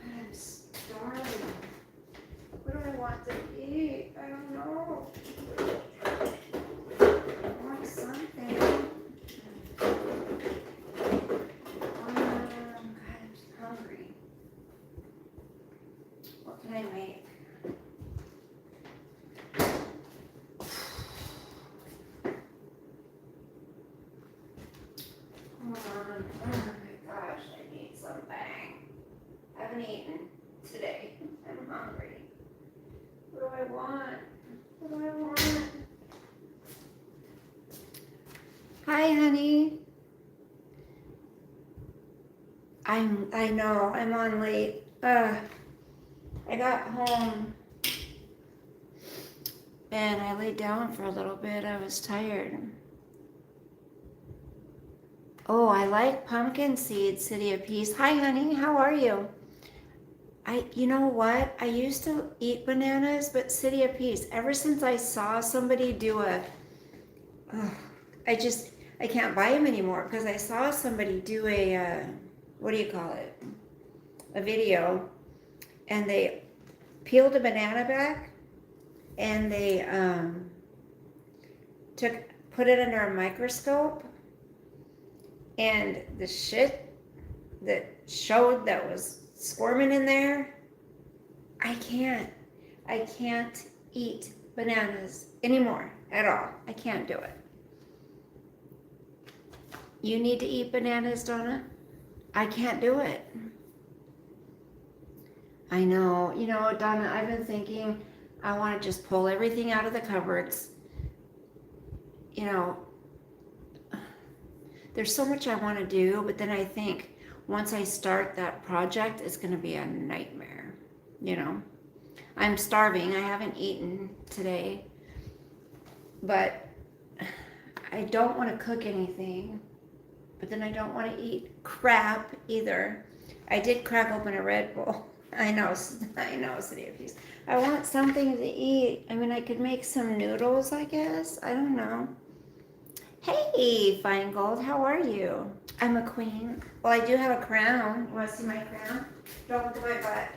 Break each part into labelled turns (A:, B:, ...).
A: I'm starving. What do I want to eat? I don't know. I want something. I'm hungry. What can I make? Hold on. Oh my gosh, I need something. I haven't eaten today. I'm hungry. What do I want? What do I want? Hi, honey. I know, I'm on late. I got home and I laid down for a little bit. I was tired. Oh, I like pumpkin seeds, City of Peace. Hi, honey. How are you? You know what? I used to eat bananas, but City of Peace, ever since I saw somebody do I can't buy them anymore because I saw somebody do what do you call it? A video, and they peeled a banana back and they put it under a microscope, and the shit that showed that was squirming in there, I can't eat bananas anymore at all. I can't do it. You need to eat bananas, Donna? I can't do it. I know. You know, Donna, I've been thinking I want to just pull everything out of the cupboards. You know, there's so much I want to do, but then I think once I start that project, it's going to be a nightmare. You know, I'm starving. I haven't eaten today, but I don't want to cook anything. But then I don't want to eat crap either. I did crack open a Red Bull. I know, City of Peace. I want something to eat. I mean, I could make some noodles, I guess. I don't know. Hey, Fine Gold, how are you? I'm a queen. Well, I do have a crown. You want to see my crown? Don't look at my butt.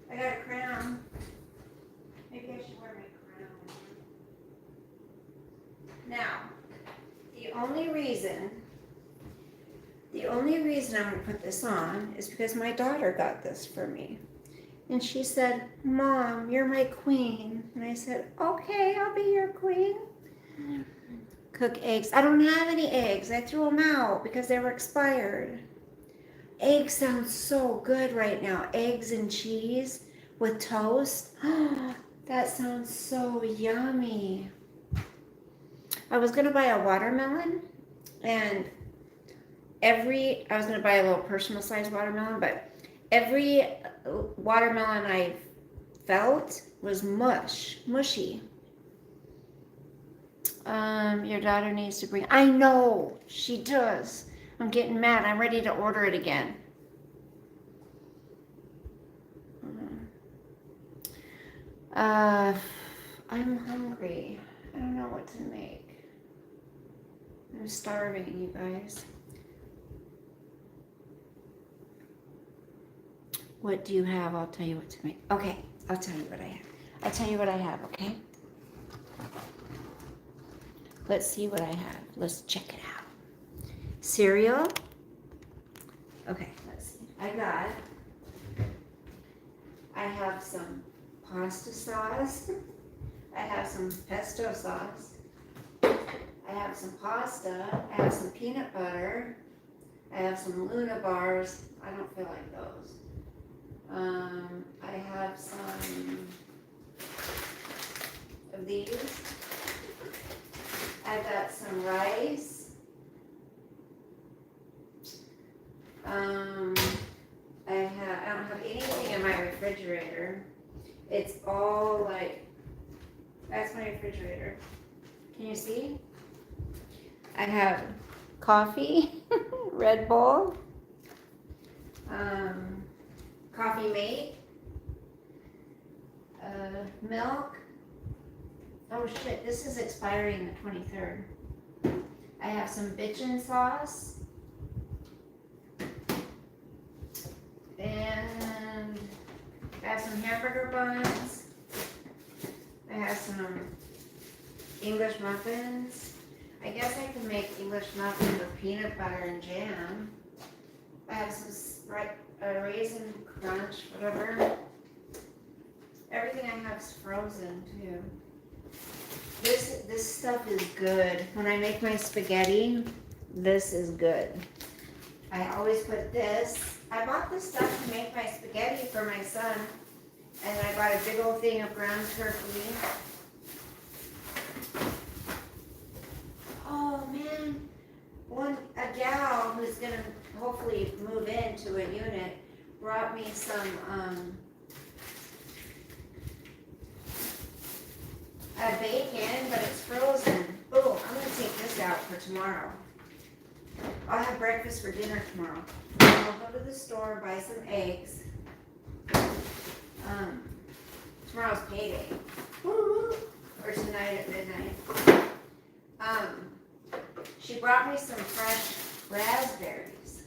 A: I got a crown. Maybe I should wear my crown. Now, the only reason I'm going to put this on is because my daughter got this for me. And she said, Mom, you're my queen. And I said, okay, I'll be your queen. Cook eggs. I don't have any eggs. I threw them out because they were expired. Eggs sound so good right now. Eggs and cheese with toast. That sounds so yummy. I was going to buy a watermelon, and I was going to buy a little personal size watermelon, but every watermelon I felt was mushy. Your daughter needs to bring, I know, she does. I'm getting mad. I'm ready to order it again. I'm hungry. I don't know what to make. I'm starving, you guys. What do you have? I'll tell you what to make. Okay, I'll tell you what I have. Okay? Let's see what I have. Let's check it out. Cereal. Okay, let's see. I have some pasta sauce. I have some pesto sauce. I have some pasta. I have some peanut butter. I have some Luna bars. I don't feel like those. I have some of these. I've got some rice. I don't have anything in my refrigerator. It's all like, that's my refrigerator. Can you see? I have coffee, Red Bull, Coffee Mate, milk, Oh shit, this is expiring the 23rd. I have some bitchin' sauce. And I have some hamburger buns. I have some English muffins. I guess I can make English muffins with peanut butter and jam. I have some raisin crunch, whatever. Everything I have is frozen too. This stuff is good. When I make my spaghetti, this is good. I always put this. I bought this stuff to make my spaghetti for my son, and I bought a big old thing of ground turkey. Oh man, a gal who's gonna hopefully move into a unit brought me some bacon, but it's frozen. Oh, I'm gonna take this out for tomorrow. I'll have breakfast for dinner tomorrow. I'll go to the store, buy some eggs. Tomorrow's payday. Woo-hoo. Or tonight at midnight. She brought me some fresh raspberries.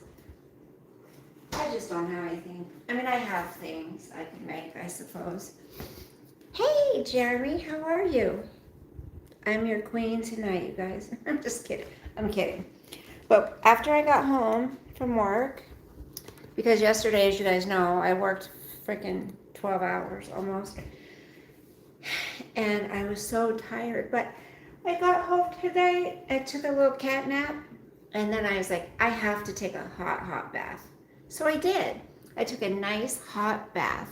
A: I just don't have anything. I mean, I have things I can make, I suppose. Hey, Jeremy, how are you? I'm your queen tonight, you guys. I'm just kidding. I'm kidding. But after I got home from work, because yesterday, as you guys know, I worked freaking 12 hours almost. And I was so tired. But I got home today, I took a little cat nap, and then I was like, I have to take a hot bath. So I did. I took a nice hot bath.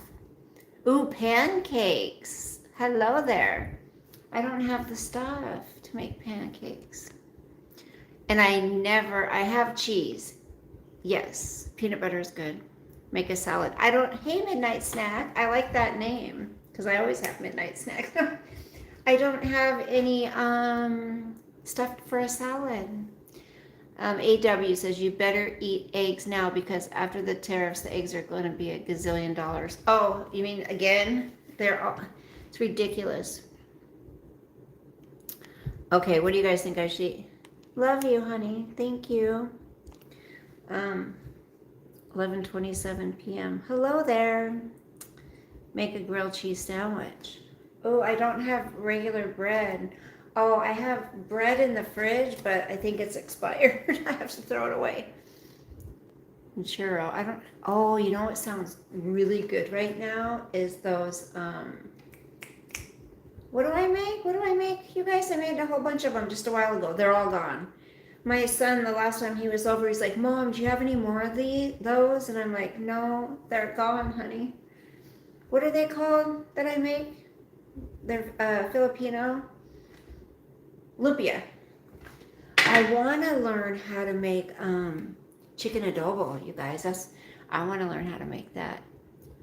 A: Ooh, pancakes. Hello there. I don't have the stuff to make pancakes. And I have cheese. Yes, peanut butter is good. Make a salad. Hey, Midnight Snack. I like that name because I always have Midnight Snack. I don't have any stuff for a salad. AW says you better eat eggs now because after the tariffs, the eggs are going to be $1 gazillion. Oh, you mean again? It's ridiculous. Okay, what do you guys think I should eat? Love you, honey. Thank you. 11:27 p.m. Hello there. Make a grilled cheese sandwich. Oh, I don't have regular bread. Oh, I have bread in the fridge, but I think it's expired. I have to throw it away. And churro. Oh, you know what sounds really good right now is those, what do I make? You guys, I made a whole bunch of them just a while ago. They're all gone. My son, the last time he was over, he's like, Mom, do you have any more of those? And I'm like, no, they're gone, honey. What are they called that I make? They're Filipino. Lumpia. I want to learn how to make chicken adobo, you guys. I want to learn how to make that.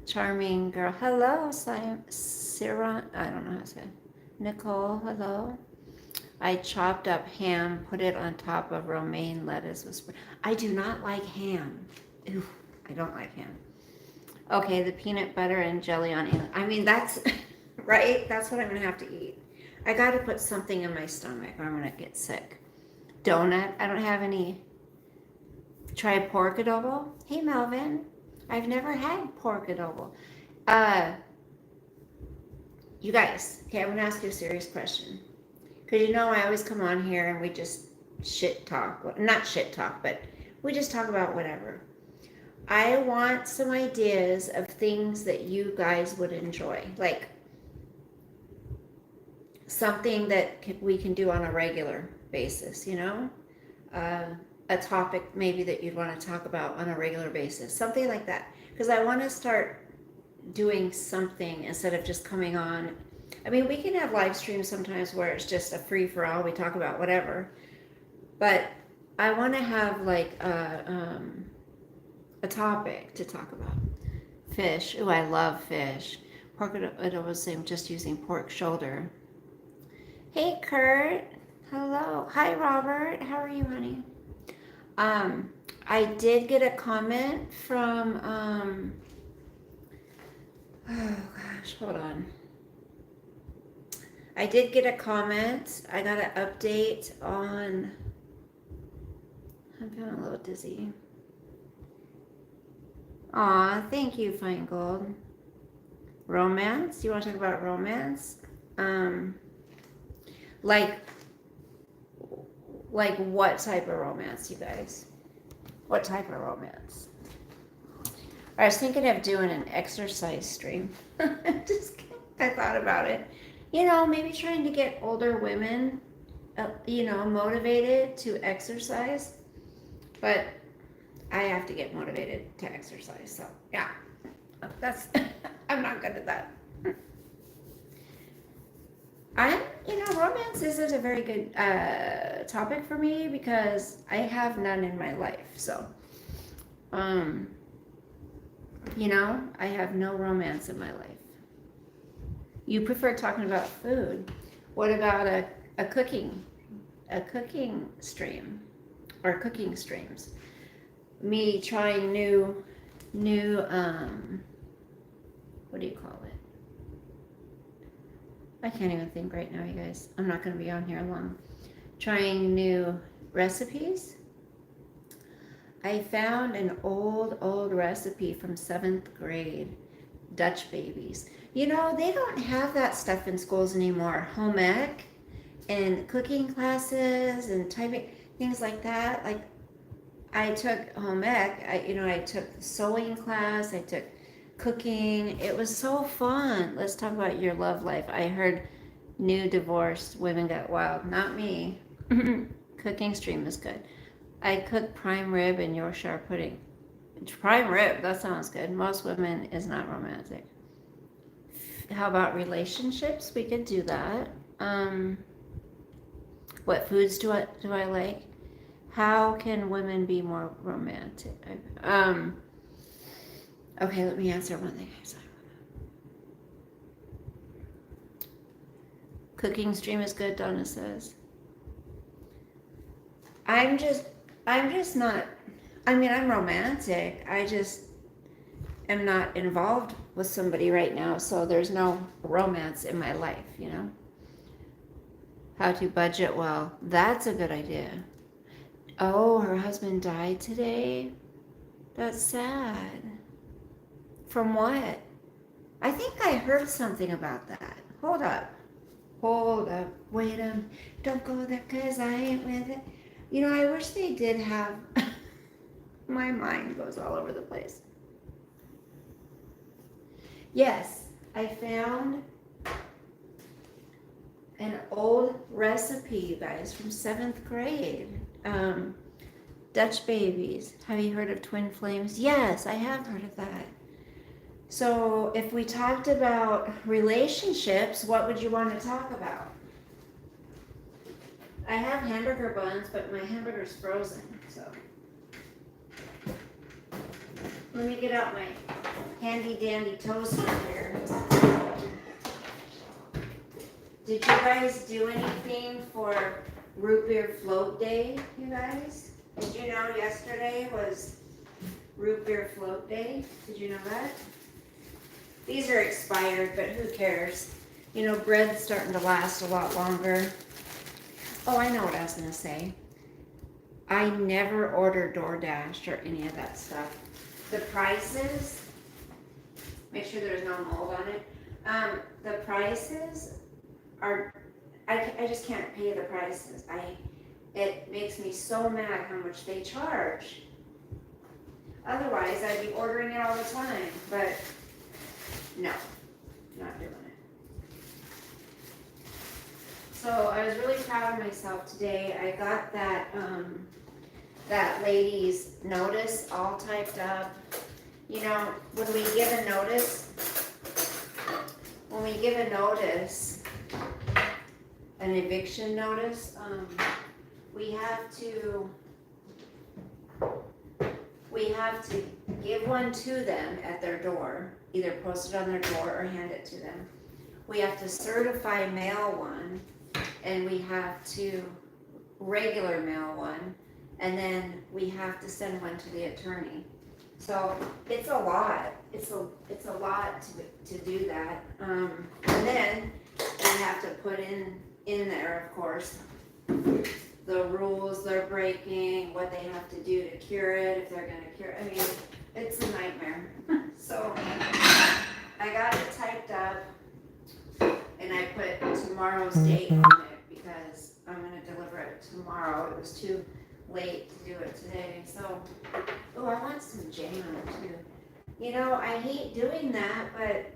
A: Charming girl. Hello, Sarah. I don't know how to say it. Nicole, hello. I chopped up ham, put it on top of romaine lettuce. I do not like ham. Ew, I don't like ham. Okay, the peanut butter and jelly on it. I mean, that's, right? That's what I'm going to have to eat. I got to put something in my stomach or I'm going to get sick. Donut. I don't have any. Try pork adobo. Hey, Melvin. I've never had pork adobo. You guys, okay, I'm going to ask you a serious question. Because you know I always come on here and we just shit talk. Not shit talk, but we just talk about whatever. I want some ideas of things that you guys would enjoy. Like something that we can do on a regular basis, you know? A topic maybe that you'd want to talk about on a regular basis. Something like that. Because I want to start doing something instead of just coming on. I mean, we can have live streams sometimes where it's just a free-for-all. We talk about whatever. But I want to have like a topic to talk about. Fish. Ooh, I love fish. Pork adobo, same, just using pork shoulder. Hey, Kurt. Hello. Hi, Robert. How are you, honey? I did get a comment from, oh gosh, hold on. I did get a comment. I got an update on. I'm feeling a little dizzy. Aw, thank you, Fine Gold. Romance? You want to talk about romance? Um, like what type of romance, you guys? What type of romance? I was thinking of doing an exercise stream. Just kidding. I thought about it. You know, maybe trying to get older women, motivated to exercise. But I have to get motivated to exercise. So, yeah, I'm not good at that. Romance isn't a very good topic for me because I have none in my life. So, I have no romance in my life. You prefer talking about food. What about a cooking stream or cooking streams? Me trying new what do you call it? I can't even think right now, you guys. I'm not going to be on here long. Trying new recipes. I found an old recipe from 7th grade, Dutch babies. They don't have that stuff in schools anymore. Home ec and cooking classes and typing, things like that. Like, I took home ec, I took sewing class, I took cooking. It was so fun. Let's talk about your love life. I heard new divorced women got wild. Not me. Cooking stream is good. I cook prime rib and Yorkshire pudding. Prime rib, that sounds good. Most women is not romantic. How about relationships? We could do that. What foods do I like? How can women be more romantic? Okay, let me answer one thing. Cooking stream is good, Donna says. I'm just not, I'm romantic. I just am not involved with somebody right now, so there's no romance in my life, How to budget well. That's a good idea. Oh, her husband died today? That's sad. From what? I think I heard something about that. Hold up. Wait a minute. Don't go there because I ain't with it. I wish they did have... My mind goes all over the place. Yes, I found an old recipe, you guys, from 7th grade. Dutch babies. Have you heard of twin flames? Yes, I have heard of that. So if we talked about relationships, what would you want to talk about? I have hamburger buns, but my hamburger's frozen, so. Let me get out my handy dandy toaster here. Did you guys do anything for Root Beer Float Day, you guys? Did you know yesterday was Root Beer Float Day? Did you know that? These are expired, but who cares? Bread's starting to last a lot longer. Oh, I know what I was going to say. I never order DoorDash or any of that stuff. The prices, make sure there's no mold on it. The prices are, I just can't pay the prices. It makes me so mad how much they charge. Otherwise, I'd be ordering it all the time, but no, not doing it. So I was really proud of myself today. I got that lady's notice all typed up. When we give a notice, an eviction notice, we have to give one to them at their door, either post it on their door or hand it to them. We have to certify mail one, and we have to regular mail one, and then we have to send one to the attorney. So it's a lot. It's a lot to do that. And then we have to put in there, of course, the rules they're breaking, what they have to do to cure it, if they're gonna cure it. I mean, it's a nightmare. So I got it typed up and I put tomorrow's date on it because I'm gonna deliver it tomorrow. It was too late to do it today. So, oh, I want some jam too. You know, I hate doing that, but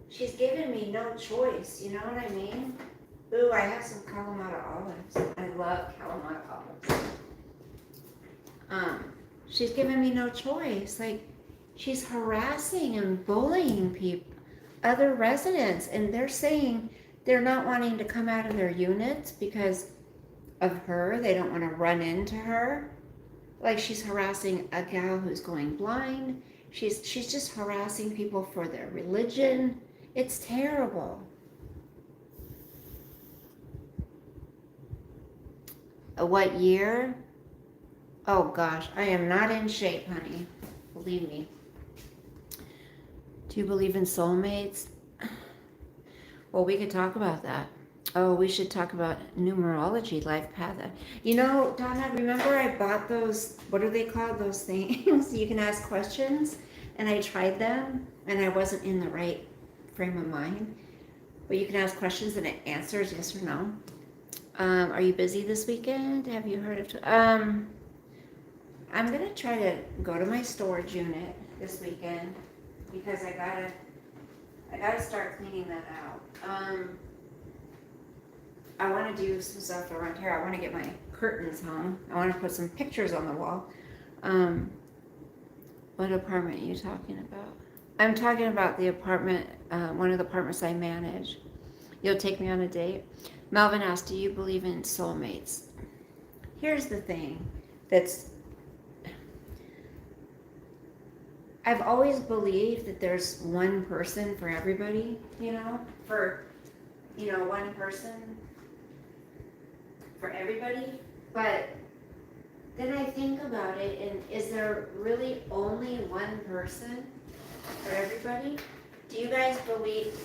A: she's given me no choice, you know what I mean? Ooh, I have some Kalamata olives. I love Kalamata olives. She's given me no choice. Like, she's harassing and bullying people, other residents, and they're saying they're not wanting to come out of their units because of her. They don't want to run into her. Like, she's harassing a gal who's going blind. She's just harassing people for their religion. It's terrible. What year? Oh gosh, I am not in shape, honey. Believe me. Do you believe in soulmates? Well, we could talk about that. Oh, we should talk about numerology, life path. You know, Donna, remember I bought those, what are they called, those things? You can ask questions, and I tried them, and I wasn't in the right frame of mind. But you can ask questions, and it answers yes or no. Are you busy this weekend? Have you heard of... I'm going to try to go to my storage unit this weekend, because I gotta start cleaning that out. I want to do some stuff around here. I want to get my curtains hung. I want to put some pictures on the wall. What apartment are you talking about? I'm talking about the apartment, one of the apartments I manage. You'll take me on a date? Melvin asked, do you believe in soulmates? Here's the thing I've always believed that there's one person for everybody, one person for everybody. But then I think about it, and is there really only one person for everybody? Do you guys believe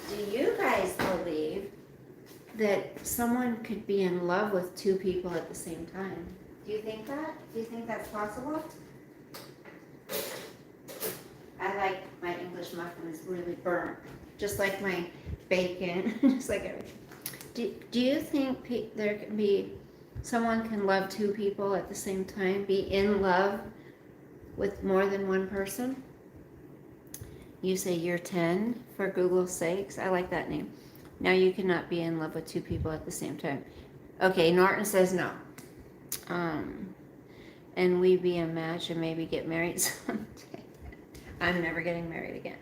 A: that someone could be in love with two people at the same time? Do you think that? Do you think that's possible? I like my English muffins really burnt, just like my bacon, just like everything. Do you think there can be, someone can love two people at the same time, be in love with more than one person? You say you're 10, for Google's sakes. I like that name. Now you cannot be in love with two people at the same time. Okay, Norton says no. And we be a match and maybe get married someday. I'm never getting married again.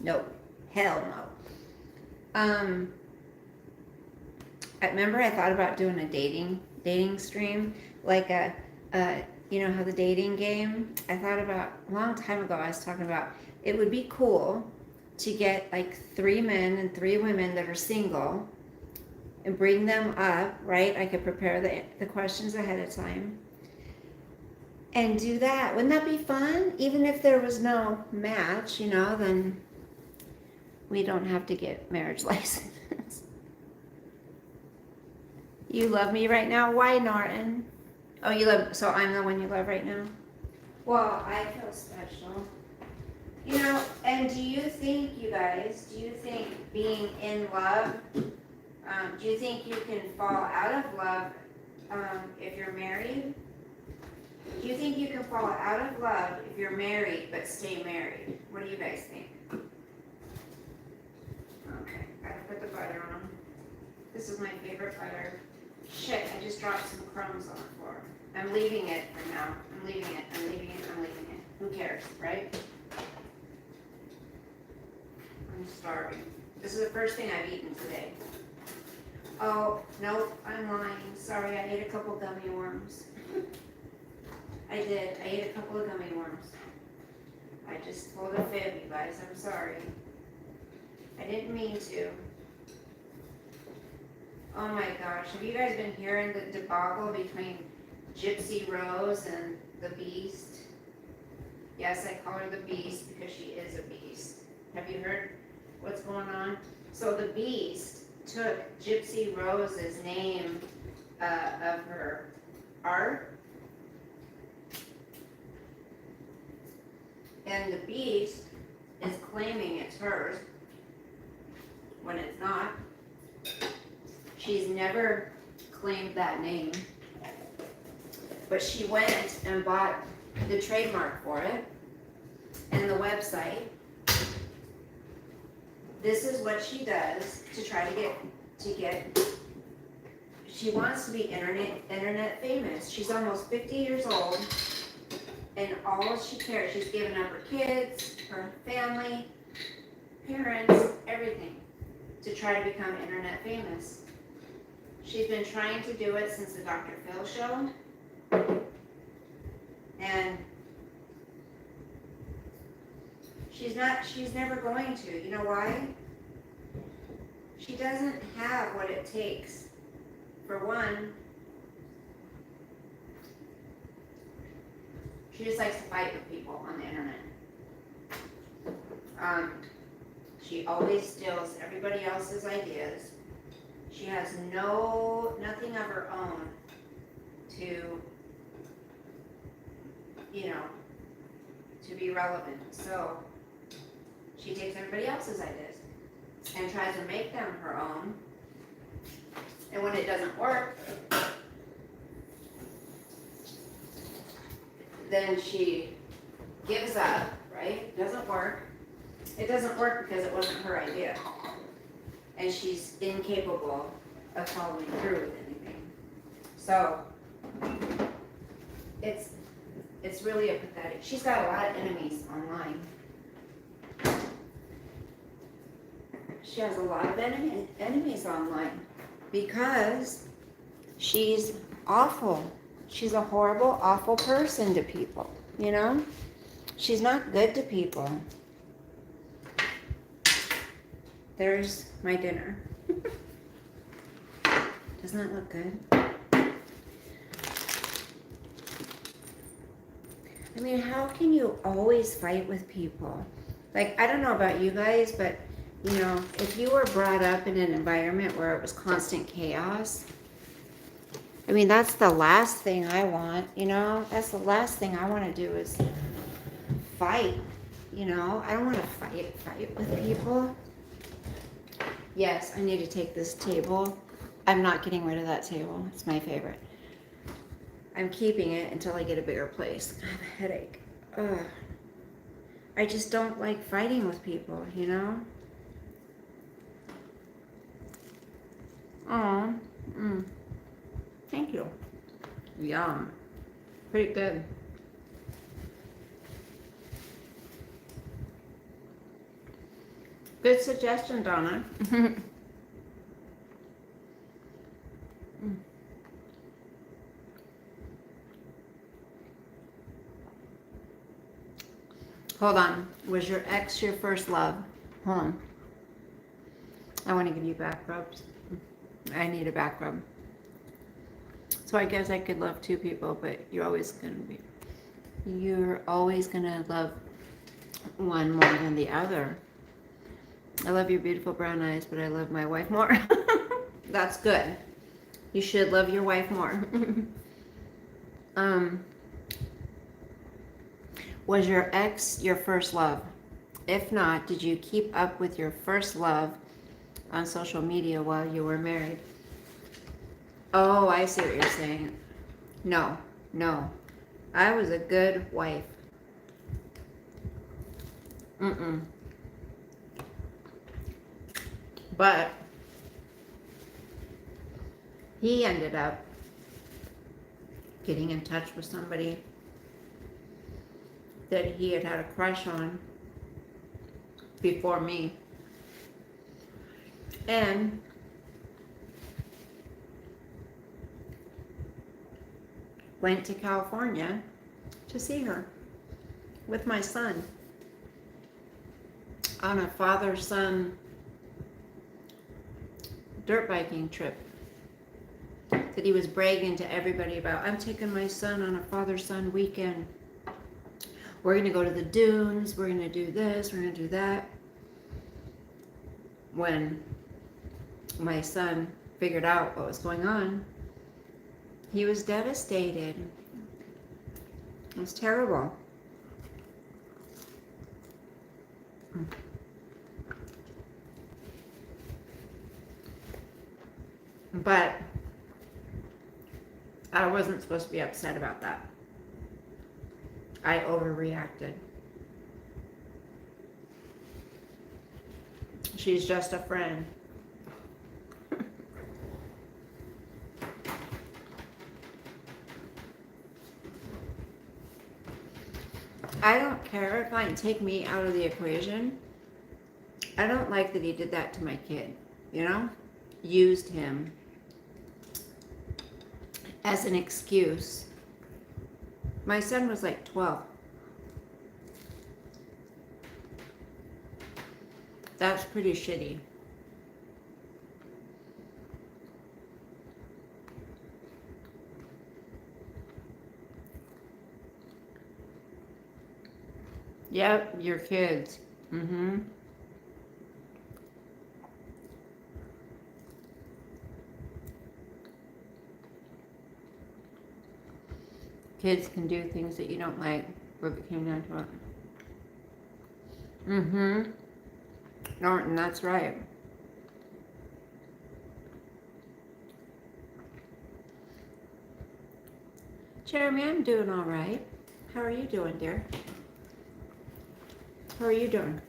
A: Nope. Hell no. I remember I thought about doing a dating stream, like you know how the dating game, I thought about, a long time ago I was talking about, it would be cool to get like 3 men and 3 women that are single and bring them up, right? I could prepare the questions ahead of time and do that. Wouldn't that be fun? Even if there was no match, then we don't have to get marriage license. You love me right now? Why, Norton? Oh, you love, so I'm the one you love right now? Well, I feel special. And do you think, you guys, being in love, do you think you can fall out of love if you're married? Do you think you can fall out of love if you're married but stay married? What do you guys think? Okay, gotta put the butter on. This is my favorite butter. Shit, I just dropped some crumbs on the floor. I'm leaving it for now. I'm leaving it. Who cares, right? I'm starving. This is the first thing I've eaten today. Oh, nope, I'm lying. Sorry, I ate a couple gummy worms. I did. I ate a couple of gummy worms. I just told a fib, you guys. I'm sorry. I didn't mean to. Oh my gosh. Have you guys been hearing the debacle between Gypsy Rose and the Beast? Yes, I call her the Beast because she is a beast. Have you heard what's going on? So the Beast took Gypsy Rose's name of her art, and the Beast is claiming it's hers when it's not. She's never claimed that name, but she went and bought the trademark for it and the website. This is what she does to try to get. She wants to be internet famous. She's almost 50 years old, and all she cares, she's given up her kids, her family, parents, everything to try to become internet famous. She's been trying to do it since the Dr. Phil show, and she's never going to. You know why? She doesn't have what it takes. For one, she just likes to fight with people on the internet. She always steals everybody else's ideas. She has nothing of her own to, to be relevant. So she takes everybody else's ideas and tries to make them her own. And when it doesn't work, then she gives up, right? It doesn't work. It doesn't work because it wasn't her idea. And she's incapable of following through with anything. So it's really a pathetic. She's got a lot of enemies online. She has a lot of enemies online because she's awful. She's a horrible, awful person to people, She's not good to people. There's my dinner. Doesn't that look good? I mean, how can you always fight with people? Like, I don't know about you guys, but, if you were brought up in an environment where it was constant chaos, I mean, that's the last thing I want, That's the last thing I want to do is fight, I don't want to fight with people. Yes, I need to take this table. I'm not getting rid of that table. It's my favorite. I'm keeping it until I get a bigger place. I have a headache. Ugh. I just don't like fighting with people, Oh, thank you. Yum. Pretty good. Good suggestion, Donna. Hold on. Was your ex your first love? Hold on. I want to give you back rubs. I need a back rub. So I guess I could love two people, but you're always gonna love one more than the other. I love your beautiful brown eyes, but I love my wife more. That's good. You should love your wife more. Was your ex your first love? If not, did you keep up with your first love on social media while you were married? Oh, I see what you're saying. No. I was a good wife. But he ended up getting in touch with somebody that he had a crush on before me. And went to California to see her with my son on a father-son dirt biking trip that he was bragging to everybody about. I'm taking my son on a father-son weekend. We're going to go to the dunes. We're going to do this. We're going to do that. When my son figured out what was going on, he was devastated. It was terrible. But I wasn't supposed to be upset about that. I overreacted. She's just a friend. I don't care if I take me out of the equation. I don't like that he did that to my kid, you know? Used him as an excuse. My son was like 12. That's pretty shitty. Yep, your kids. Mm-hmm. Kids can do things that you don't like, if it came down to it. Mm-hmm. Norton, that's right. Jeremy, I'm doing all right. How are you doing, dear? How are you doing?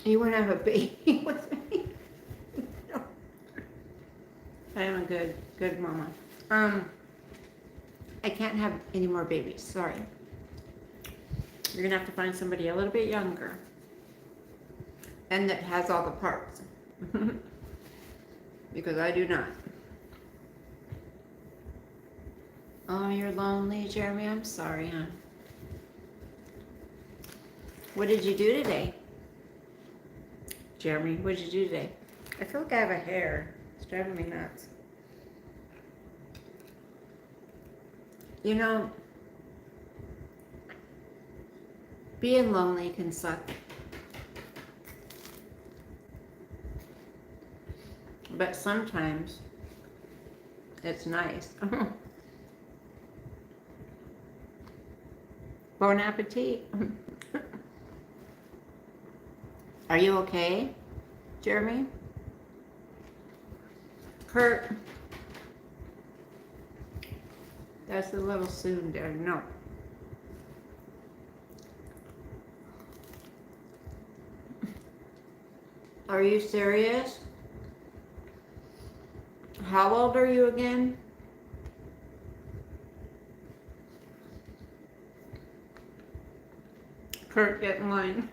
A: You want to have a baby with me? No. I am a good mama. I can't have any more babies. Sorry. You're gonna have to find somebody a little bit younger, and that has all the parts, because I do not. Oh, you're lonely, Jeremy. I'm sorry, hon. What did you do today? Jeremy, what did you do today? I feel like I have a hair. It's driving me nuts. You know, being lonely can suck. But sometimes it's nice. Bon appetit. Are you okay, Jeremy? Kurt. That's a little soon, dear. No. Are you serious? How old are you again? Kurt, get in line.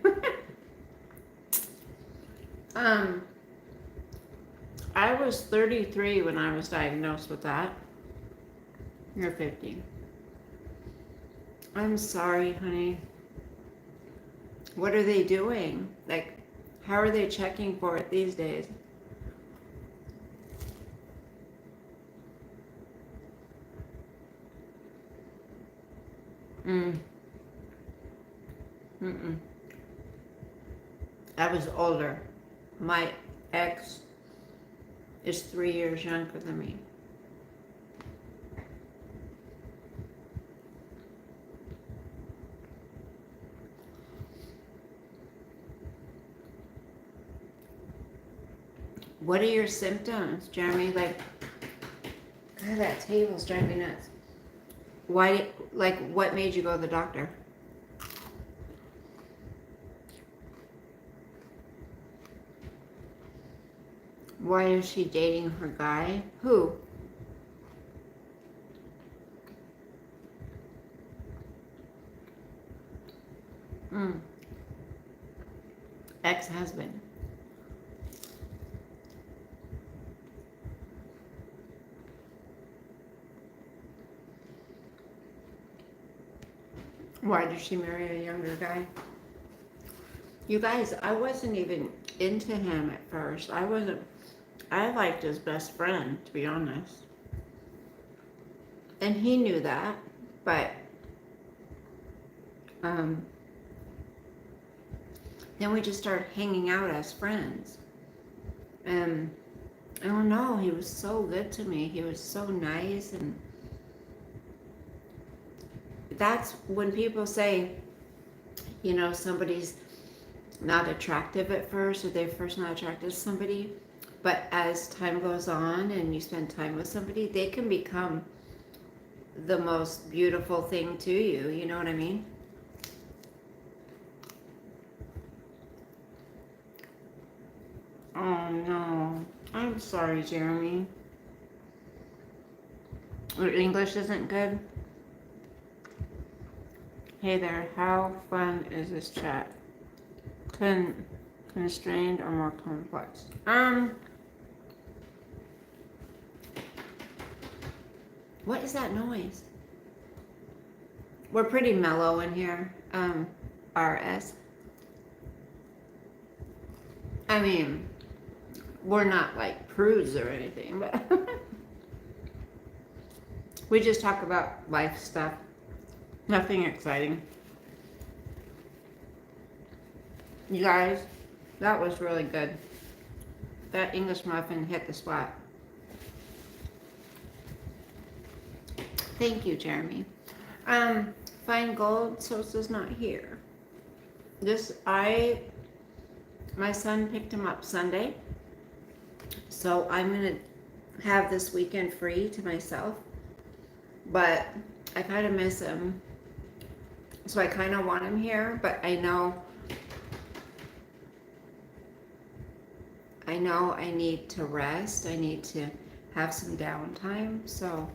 A: I was 33 when I was diagnosed with that. You're 50. I'm sorry, honey. What are they doing? Like, how are they checking for it these days? I was older. My ex is 3 years younger than me. What are your symptoms, Jeremy? Like, God, that table's driving me nuts. Why, like, what made you go to the doctor? Why is she dating her guy? Who? Ex-husband. Why did she marry a younger guy? You guys, I wasn't even into him at first. I liked his best friend, to be honest. And he knew that, but Then we just started hanging out as friends. And I don't know, he was so good to me. He was so nice. And that's when people say, you know, somebody's not attractive at first, or they're first not attracted to somebody. But as time goes on and you spend time with somebody, they can become the most beautiful thing to you. You know what I mean? Oh no. I'm sorry, Jeremy. Your English isn't good? Hey there, how fun is this chat? Constrained or more complex? What is that noise? We're pretty mellow in here. RS. I mean, we're not like prudes or anything, but we just talk about life stuff. Nothing exciting. You guys, that was really good. That English muffin hit the spot. Thank you, Jeremy. Fine Gold Sosa's not here. My son picked him up Sunday, so I'm gonna have this weekend free to myself, but I kind of miss him, so I kind of want him here, but I know I need to rest. I need to have some downtime. So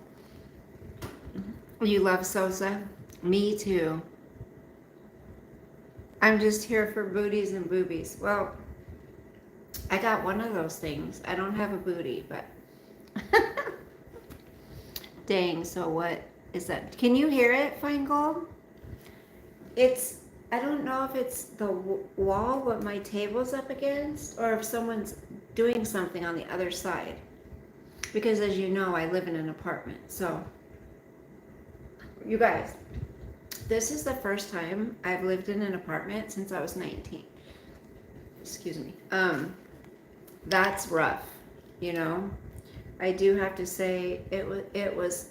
A: you love Sosa? Me too. I'm just here for booties and boobies. Well, I got one of those things. I don't have a booty, but dang, so what is that? Can you hear it, Fine Gold? I don't know if it's the wall what my table's up against, or if someone's doing something on the other side. Because as you know, I live in an apartment. So, you guys, this is the first time I've lived in an apartment since I was 19. Excuse me. That's rough, you know. I do have to say it was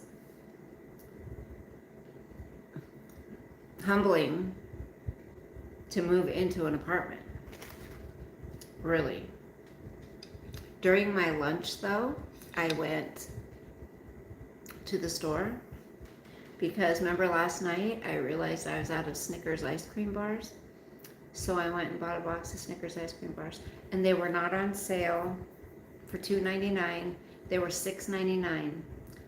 A: humbling to move into an apartment. Really. During my lunch though, I went to the store because remember last night I realized I was out of Snickers ice cream bars. So I went and bought a box of Snickers ice cream bars, and they were not on sale for $2.99. They were $6.99.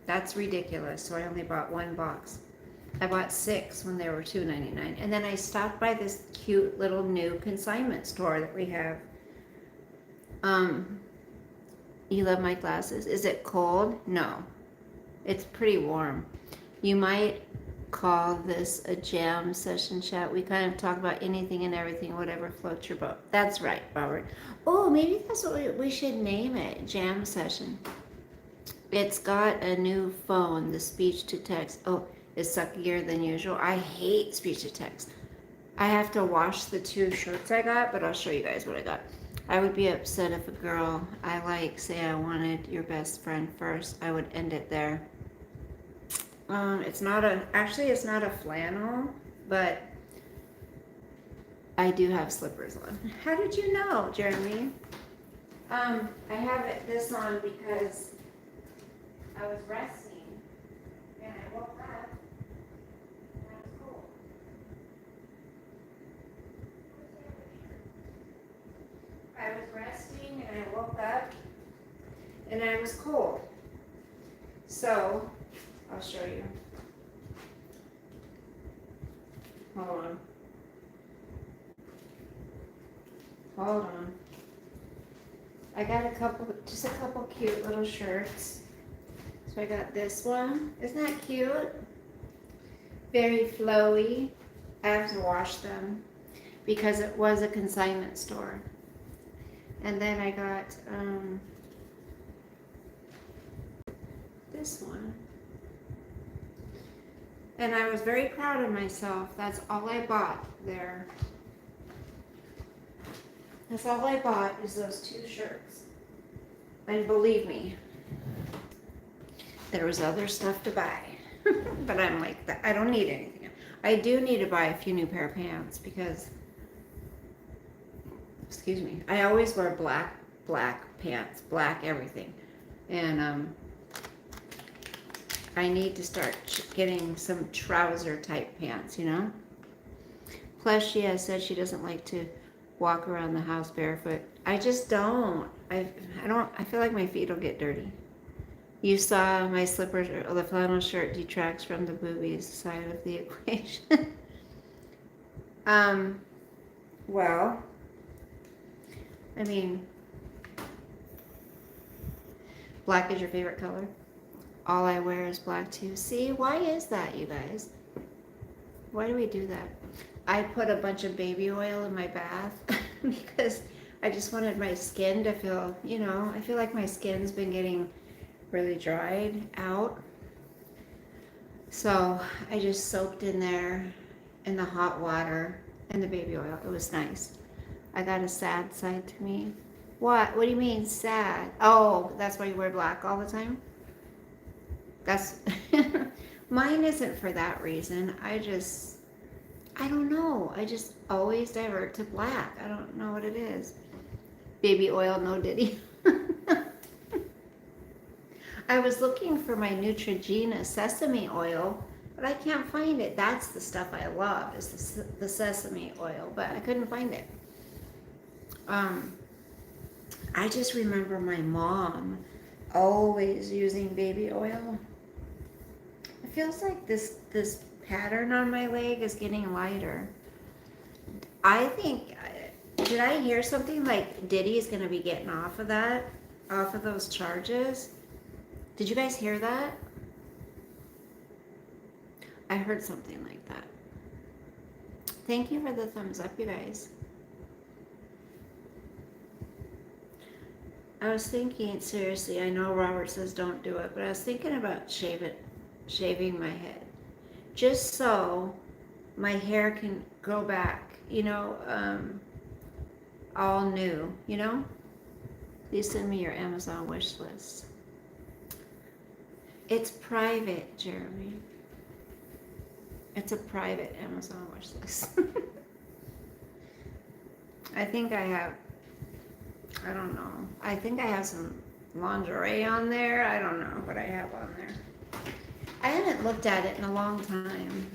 A: That's ridiculous. So I only bought one box. I bought 6 when they were $2.99. And then I stopped by this cute little new consignment store that we have. You love my glasses. Is it cold? No. It's pretty warm. You might call this a jam session chat. We kind of talk about anything and everything, whatever floats your boat. That's right, Robert. Oh, maybe that's what we should name it, jam session. It's got a new phone, the speech to text. Oh, it's suckier than usual. I hate speech to text. I have to wash the 2 shirts I got, but I'll show you guys what I got. I would be upset if a girl I like say I wanted your best friend first. I would end it there. It's not a flannel, but I do have slippers on. How did you know, Jeremy? I have this on because I was resting and I woke up and I was cold. I was resting and I woke up and I was cold. So I'll show you. Hold on. Hold on. I got just a couple cute little shirts. So I got this one. Isn't that cute? Very flowy. I have to wash them because it was a consignment store. And then I got this one. And I was very proud of myself. That's all I bought there. That's all I bought is those 2 shirts. And believe me, there was other stuff to buy. But I'm like, I don't need anything. I do need to buy a few new pair of pants because, excuse me, I always wear black pants, black everything. And I need to start getting some trouser type pants, you know? Plus, she has said she doesn't like to walk around the house barefoot. I just don't. I feel like my feet will get dirty. You saw my slippers, or the flannel shirt detracts from the boobies side of the equation. Well, I mean, black is your favorite color? All I wear is black too. See, why is that, you guys? Why do we do that? I put a bunch of baby oil in my bath because I just wanted my skin to feel, you know, I feel like my skin's been getting really dried out. So I just soaked in there in the hot water and the baby oil. It was nice. I got a sad side to me. What? What do you mean sad? Oh, that's why you wear black all the time? That's mine isn't for that reason. I don't know. I just always divert to black. I don't know what it is. Baby oil, no diddy. I was looking for my Neutrogena sesame oil, but I can't find it. That's the stuff I love, is the sesame oil, but I couldn't find it. I just remember my mom always using baby oil. It feels like this pattern on my leg is getting lighter. I think, did I hear something like Diddy is going to be getting off of those charges? Did you guys hear that? I heard something like that. Thank you for the thumbs up, you guys. I was thinking, seriously, I know Robert says don't do it, but I was thinking about shaving my head. Just so my hair can grow back, you know, all new, you know? Please send me your Amazon wish list. It's private, Jeremy. It's a private Amazon wish list. I think I don't know. I think I have some lingerie on there. I don't know what I have on there. I haven't looked at it in a long time.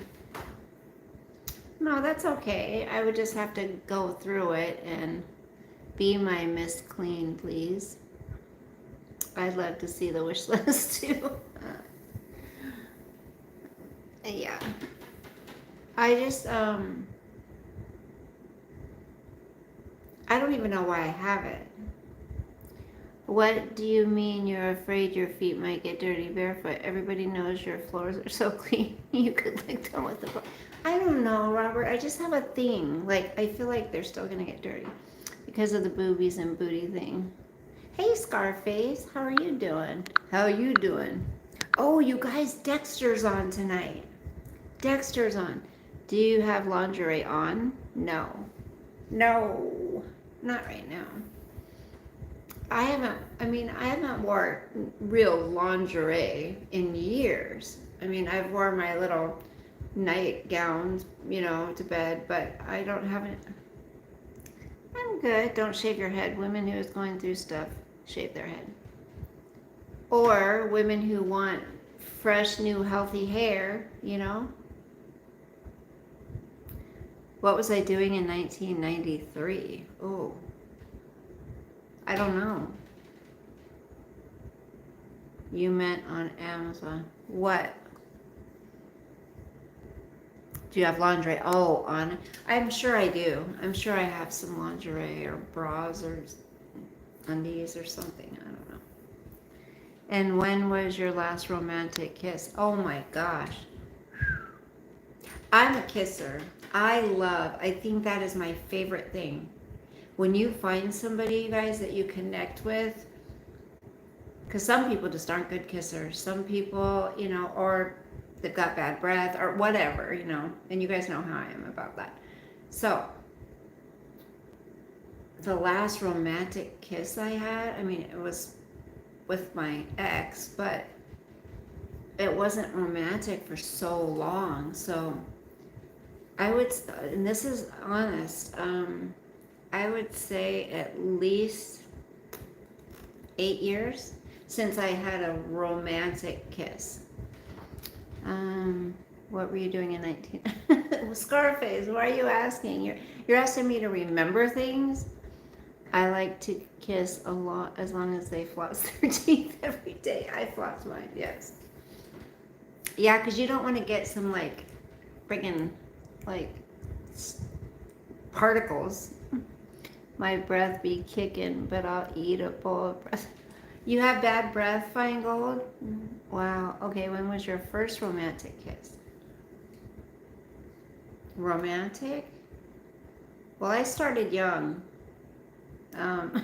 A: No, that's okay. I would just have to go through it and be my Miss Clean, please. I'd love to see the wish list too. Yeah. I just, I don't even know why I have it. What do you mean you're afraid your feet might get dirty barefoot? Everybody knows your floors are so clean. You could lick them with the floor. I don't know, Robert. I just have a thing. Like, I feel like they're still going to get dirty because of the boobies and booty thing. Hey, Scarface. How are you doing? How you doing? Oh, you guys, Dexter's on tonight. Dexter's on. Do you have lingerie on? No. No. Not right now. I haven't worn real lingerie in years. I mean, I've worn my little nightgowns, you know, to bed, but I don't have it. I'm good. Don't shave your head. Women who is going through stuff, shave their head. Or women who want fresh, new, healthy hair, you know. What was I doing in 1993? Oh. I don't know. You meant on Amazon. What? Do you have lingerie? Oh, on. I'm sure I do. I'm sure I have some lingerie or bras or undies or something. I don't know. And when was your last romantic kiss? Oh my gosh. I'm a kisser. I think that is my favorite thing. When you find somebody, you guys, that you connect with, because some people just aren't good kissers. Some people, you know, or they've got bad breath or whatever, you know, and you guys know how I am about that. So the last romantic kiss I had, I mean, it was with my ex, but it wasn't romantic for so long. So I would, and this is honest, I would say at least 8 years since I had a romantic kiss. What were you doing in 19? Scarface, why are you asking? You're asking me to remember things? I like to kiss a lot as long as they floss their teeth every day. I floss mine, yes. Yeah, because you don't want to get some like friggin' like particles. My breath be kicking, but I'll eat a bowl of breath. You have bad breath, Feingold? Wow. Okay, when was your first romantic kiss? Romantic? Well, I started young. Um,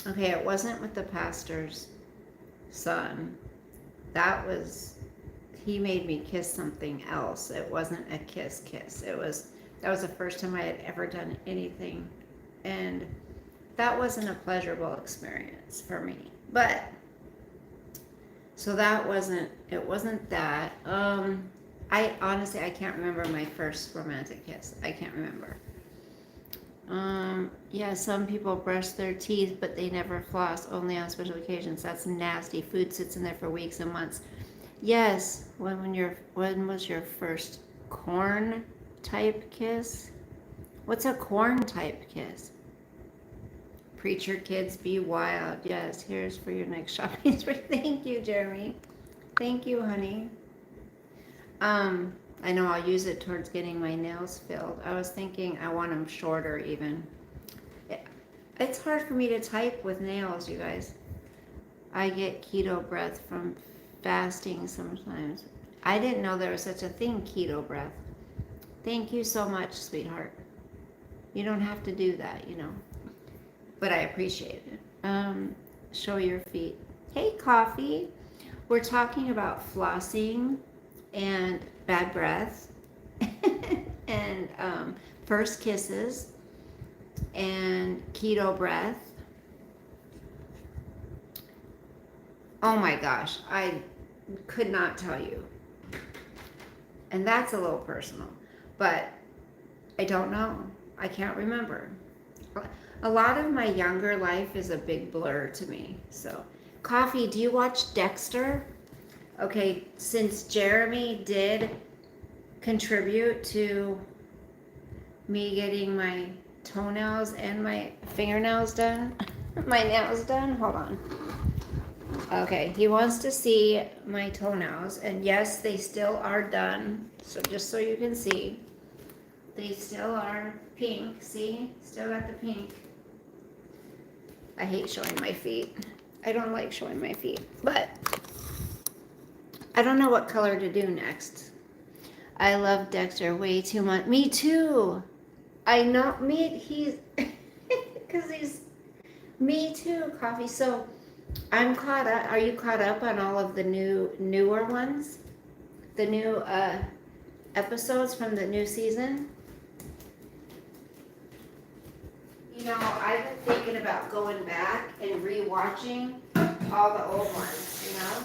A: okay, it wasn't with the pastor's son. That was, he made me kiss something else. It wasn't a kiss. That was the first time I had ever done anything. And that wasn't a pleasurable experience for me. But, so it wasn't that. I honestly, I can't remember my first romantic kiss. I can't remember. Yeah, some people brush their teeth, but they never floss, only on special occasions. That's nasty. Food sits in there for weeks and months. Yes, when was your first corn type kiss? What's a corn type kiss? Preacher kids be wild. Yes, here's for your next shopping spree. Thank you, Jeremy. Thank you, honey. I know I'll use it towards getting my nails filled. I was thinking I want them shorter even. It's hard for me to type with nails, you guys. I get keto breath from fasting sometimes. I didn't know there was such a thing, keto breath. Thank you so much, sweetheart. You don't have to do that, you know. But I appreciate it. Show your feet. Hey, Coffee. We're talking about flossing and bad breath and first kisses and keto breath. Oh my gosh, I could not tell you. And that's a little personal, but I don't know. I can't remember. A lot of my younger life is a big blur to me. So, Coffee, do you watch Dexter? Okay, since Jeremy did contribute to me getting my toenails and my fingernails done, my nails done, hold on. Okay, he wants to see my toenails, and yes, they still are done. So just so you can see, they still are pink. See, still got the pink. I hate showing my feet. I don't like showing my feet, but I don't know what color to do next. I love Dexter way too much. Me too. I know he's because he's me too, Coffee. So I'm caught up. Are you caught up on all of the newer ones? The new episodes from the new season? You know, I've been thinking about going back and rewatching all the old ones, you know?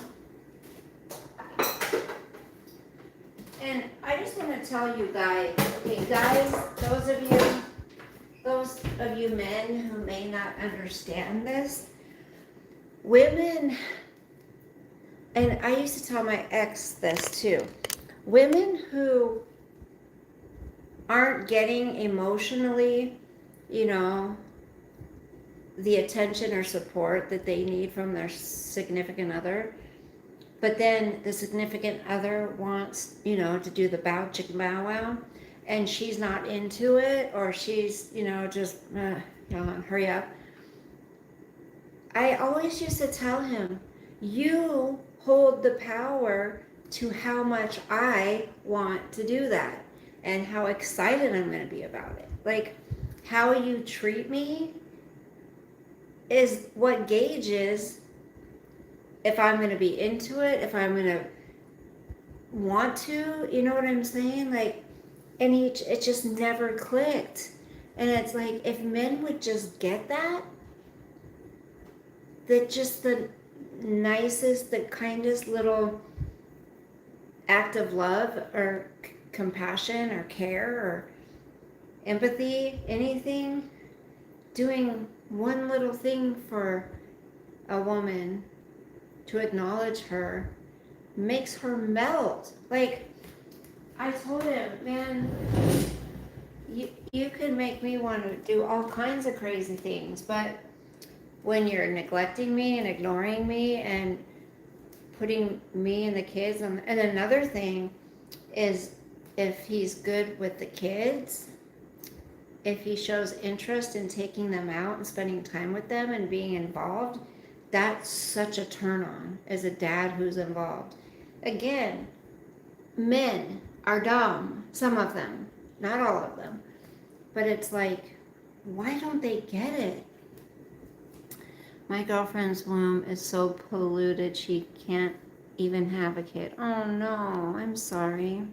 A: And I just want to tell you guys, okay, guys, those of you men who may not understand this, women, and I used to tell my ex this too, women who aren't getting emotionally, you know, the attention or support that they need from their significant other, but then the significant other wants, you know, to do the bow chicken bow wow, and she's not into it, or she's, you know, just, hurry up. I always used to tell him, you hold the power to how much I want to do that and how excited I'm going to be about it. Like, how you treat me is what gauges if I'm going to be into it, if I'm going to want to, you know what I'm saying? Like, and it just never clicked. And it's like, if men would just get that, that just the nicest, the kindest little act of love or compassion or care or empathy, anything, doing one little thing for a woman to acknowledge her makes her melt. Like, I told him, man, you can make me want to do all kinds of crazy things, but when you're neglecting me and ignoring me and putting me and the kids on, and another thing is, if he's good with the kids, if he shows interest in taking them out and spending time with them and being involved, that's such a turn on as a dad who's involved. Again, men are dumb, some of them, not all of them, but it's like, why don't they get it? My girlfriend's womb is so polluted she can't even have a kid. Oh no, I'm sorry.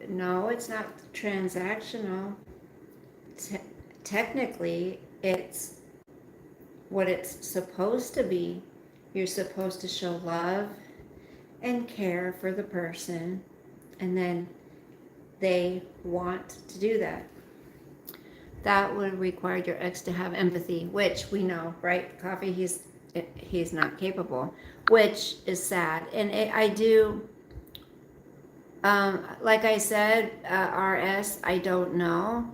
A: No, it's not transactional. Technically, it's what it's supposed to be. You're supposed to show love and care for the person, and then they want to do that. That would require your ex to have empathy, which we know, right? Coffee, he's not capable, which is sad. And I do, like I said, RS, I don't know.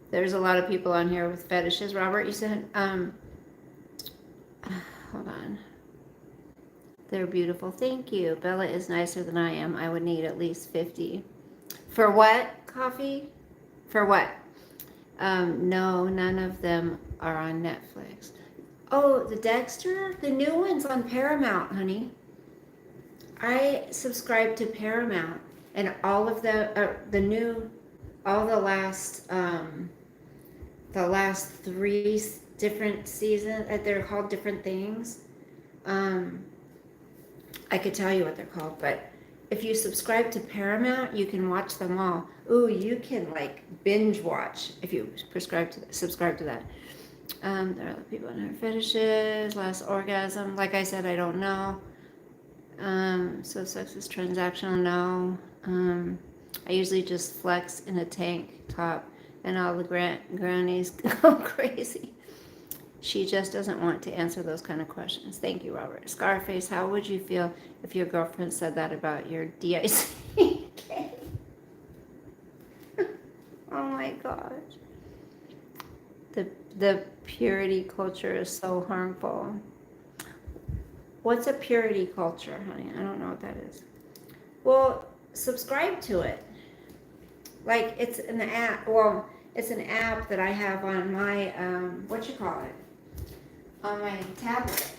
A: There's a lot of people on here with fetishes. Robert, you said, hold on. They're beautiful. Thank you. Bella is nicer than I am. I would need at least 50. For what, Coffee? For what? No, none of them are on Netflix. Oh, the Dexter? The new one's on Paramount, honey. I subscribe to Paramount, and all of all the last 3 different seasons, they're called different things. I could tell you what they're called, but if you subscribe to Paramount, you can watch them all. Ooh, you can like binge watch if you subscribe to that. There are other people in her fetishes, last orgasm. Like I said, I don't know. So sex is transactional, no. I usually just flex in a tank top and all the grannies go crazy. She just doesn't want to answer those kind of questions. Thank you, Robert. Scarface, how would you feel if your girlfriend said that about your DICK? Oh my gosh. The purity culture is so harmful. What's a purity culture, honey? I don't know what that is. Well, subscribe to it. Like, it's an app. Well, it's an app that I have on my, on my tablet.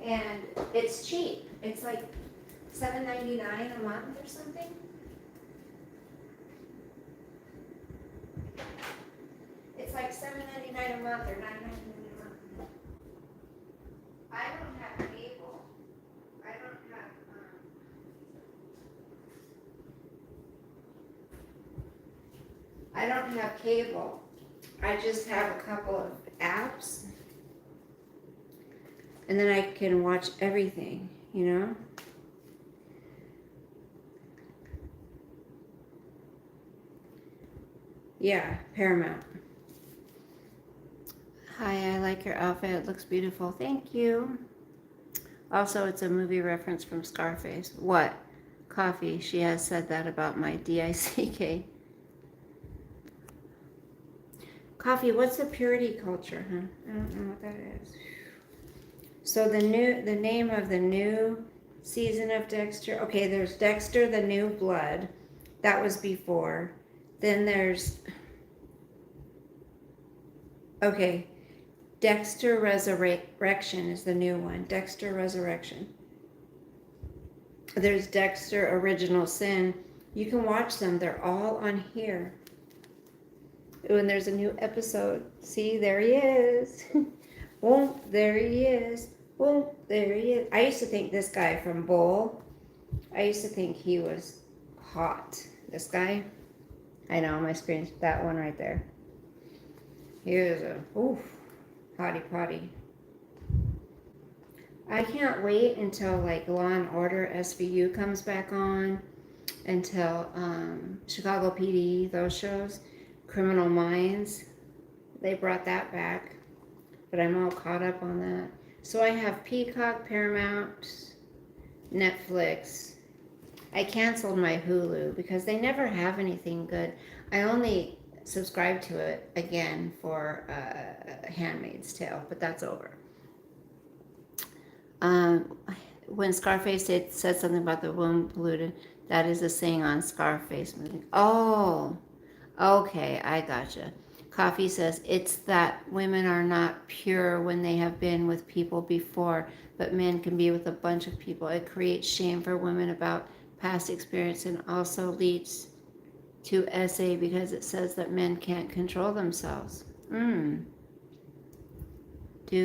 A: And it's cheap. It's like $7.99 a month or something. It's like $7.99 a month or $9.99 a month. I don't have cable. I don't have cable. I just have a couple of apps, and then I can watch everything, you know? Yeah, Paramount. Hi, I like your outfit. It looks beautiful. Thank you. Also, it's a movie reference from Scarface. What? Coffee. She has said that about my DICK. Coffee, what's the purity culture, huh? I don't know what that is. So the name of the new season of Dexter. Okay, there's Dexter, the New Blood. That was before. Then there's, okay, Dexter Resurrection is the new one. Dexter Resurrection. There's Dexter Original Sin. You can watch them. They're all on here. Ooh, and there's a new episode. See, there he is. Oh, there he is. Well, there he is. I used to think this guy from Bull, I used to think he was hot. This guy. I know, my screen's that one right there. He was a, oof, hottie potty. I can't wait until like Law and Order SVU comes back on, until Chicago PD, those shows, Criminal Minds, they brought that back, but I'm all caught up on that. So I have Peacock, Paramount, Netflix. I canceled my Hulu because they never have anything good. I only subscribe to it again for Handmaid's Tale, but that's over. When Scarface said something about the womb polluted, that is a saying on Scarface movie. Oh, okay, I gotcha. Coffee says it's that women are not pure when they have been with people before, but men can be with a bunch of people. It creates shame for women about past experience and also leads to SA because it says that men can't control themselves. Do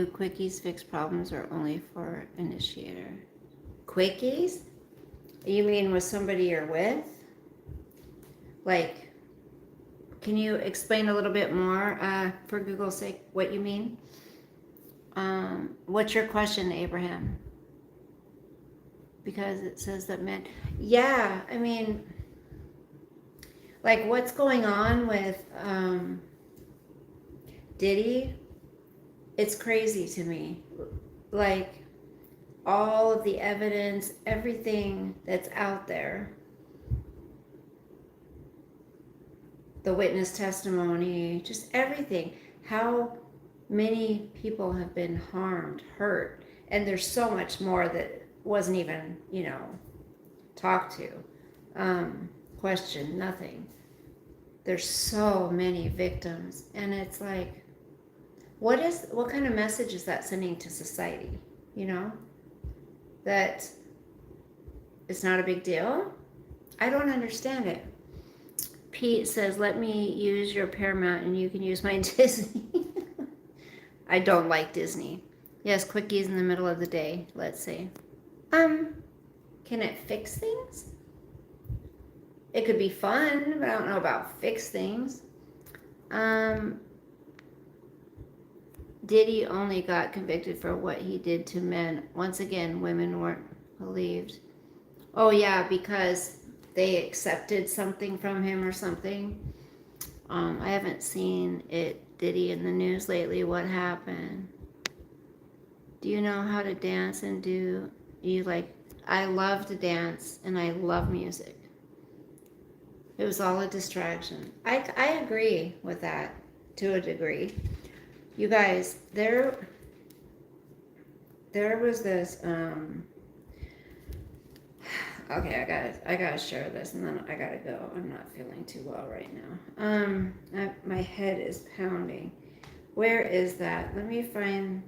A: quickies fix problems or only for initiator? Quickies? You mean with somebody you're with? Like, can you explain a little bit more, for Google's sake, what you mean? What's your question, Abraham? Because it says that men... Yeah, I mean, like, what's going on with Diddy? It's crazy to me. Like, all of the evidence, everything that's out there, the witness testimony, just everything. How many people have been harmed, hurt, and there's so much more that wasn't even, talked to, questioned, nothing. There's so many victims, and it's like, what kind of message is that sending to society? That it's not a big deal? I don't understand it. Pete says, let me use your Paramount and you can use my Disney. I don't like Disney. Yes, quickies in the middle of the day. Let's see. Can it fix things? It could be fun, but I don't know about fix things. Diddy only got convicted for what he did to men. Once again, women weren't believed. Oh yeah, because they accepted something from him or something. I haven't seen it, Diddy, in the news lately. What happened? Do you know how to dance and do you like... I love to dance and I love music. It was all a distraction. I agree with that to a degree. You guys, there was this okay, I gotta share this and then I gotta go. I'm not feeling too well right now. My head is pounding. Where is that? Let me find...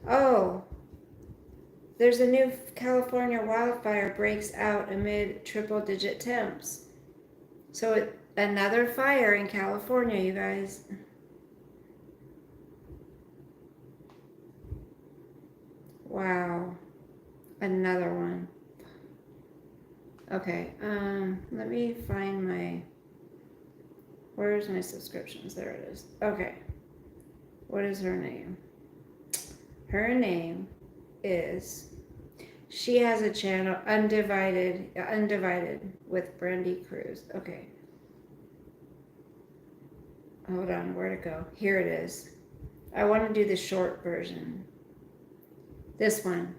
A: Oh, there's a new California wildfire breaks out amid triple-digit temps. So another fire in California, you guys. Wow, another one. Okay, let me find my... Where's my subscriptions? There it is. Okay, what is her name? Her name is... She has a channel, Undivided with Brandy Cruz. Okay. Hold on, where'd it go? Here it is. I want to do the short version. This one.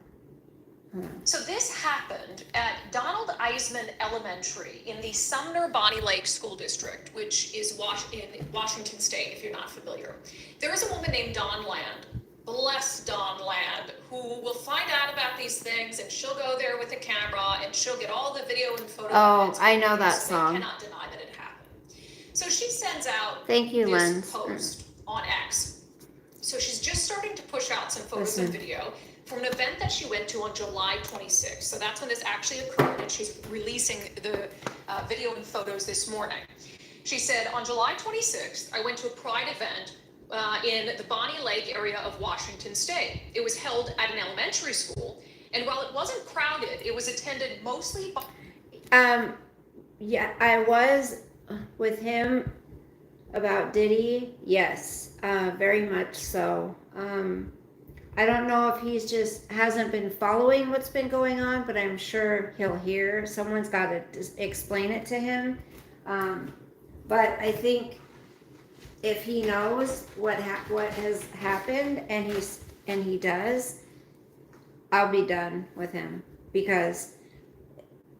B: So this happened at Donald Eisman Elementary in the Sumner Bonnie Lake School District, which is in Washington State, if you're not familiar. There is a woman named Dawn Land, bless Dawn Land, who will find out about these things, and she'll go there with a camera, and she'll get all the video and photo evidence.
A: Oh, I know that song.
B: They cannot deny that it happened. So she sends out
A: Thank you,
B: this
A: Lens.
B: post on X. So she's just starting to push out some photos and video from an event that she went to on July 26th. So that's when this actually occurred, and she's releasing the video and photos this morning. She said, on July 26th, I went to a Pride event in the Bonnie Lake area of Washington State. It was held at an elementary school, and while it wasn't crowded, it was attended mostly by...
A: Yeah, I was with him about Diddy. Yes, very much so. I don't know if he's just hasn't been following what's been going on, but I'm sure he'll hear. Someone's got to explain it to him. But I think if he knows what has happened and he does, I'll be done with him, because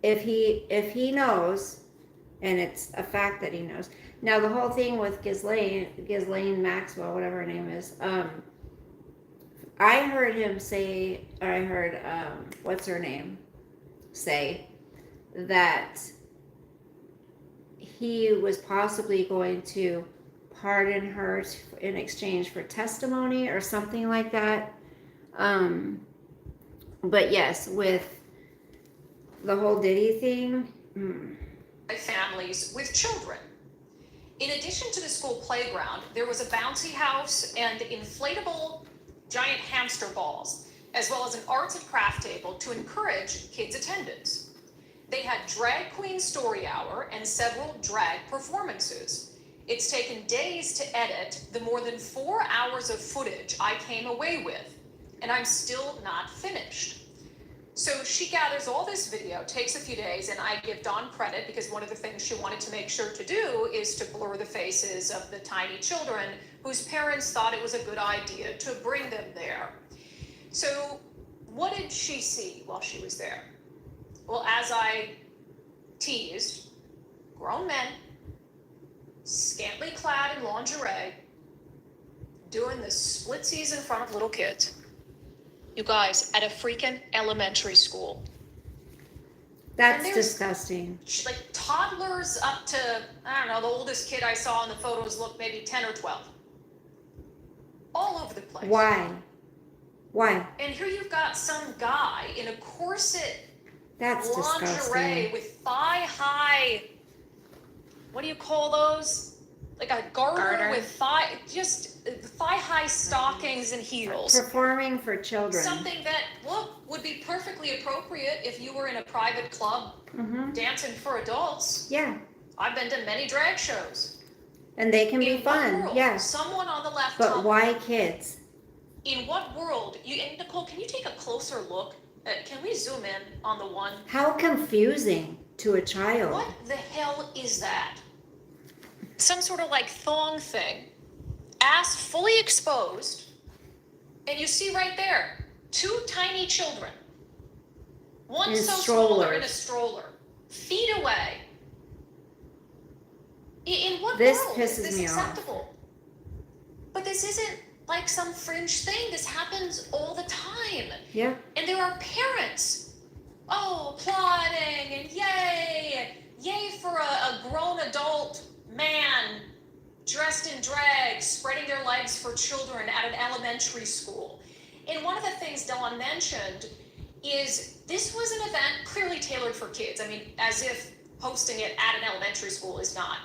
A: if he knows, and it's a fact that he knows. Now the whole thing with Ghislaine Maxwell, whatever her name is, I heard him say, or I heard what's her name say that he was possibly going to pardon her in exchange for testimony or something like that. But yes, with the whole Diddy thing,
B: families with children. In addition to the school playground, there was a bouncy house and inflatable giant hamster balls, as well as an arts and craft table to encourage kids' attendance. They had drag queen story hour and several drag performances. It's taken days to edit the more than 4 hours of footage I came away with, and I'm still not finished. So she gathers all this video, takes a few days, and I give Dawn credit because one of the things she wanted to make sure to do is to blur the faces of the tiny children whose parents thought it was a good idea to bring them there. So what did she see while she was there? Well, as I teased, grown men, scantily clad in lingerie, doing the splitsies in front of little kids. You guys, at a freaking elementary school.
A: that's disgusting.
B: Like toddlers up to, I don't know, the oldest kid I saw in the photos looked maybe 10 or 12. All over the place.
A: Why?
B: And here you've got some guy in a corset,
A: That's
B: lingerie
A: disgusting.
B: with thigh-high, what do you call those? Like a garter with thigh-high stockings and heels.
A: Performing for children.
B: Something that, look, would be perfectly appropriate if you were in a private club dancing for adults.
A: Yeah.
B: I've been to many drag shows.
A: And they can be
B: In what
A: fun.
B: world?
A: Yes.
B: Someone on the left.
A: But why kids?
B: In what world? And Nicole, can you take a closer look? Can we zoom in on the one?
A: How confusing to a child.
B: What the hell is that? Some sort of like thong thing. Ass fully exposed. And you see right there, 2 tiny children. One
A: In
B: so small they're in a
A: strollers.
B: stroller. Feet away. In what
A: This
B: world
A: pisses
B: is this
A: me off.
B: acceptable? But this isn't like some fringe thing. This happens all the time.
A: Yeah.
B: And there are parents, applauding and yay for a grown adult man dressed in drag, spreading their legs for children at an elementary school. And one of the things Dawn mentioned is this was an event clearly tailored for kids. I mean, as if hosting it at an elementary school is not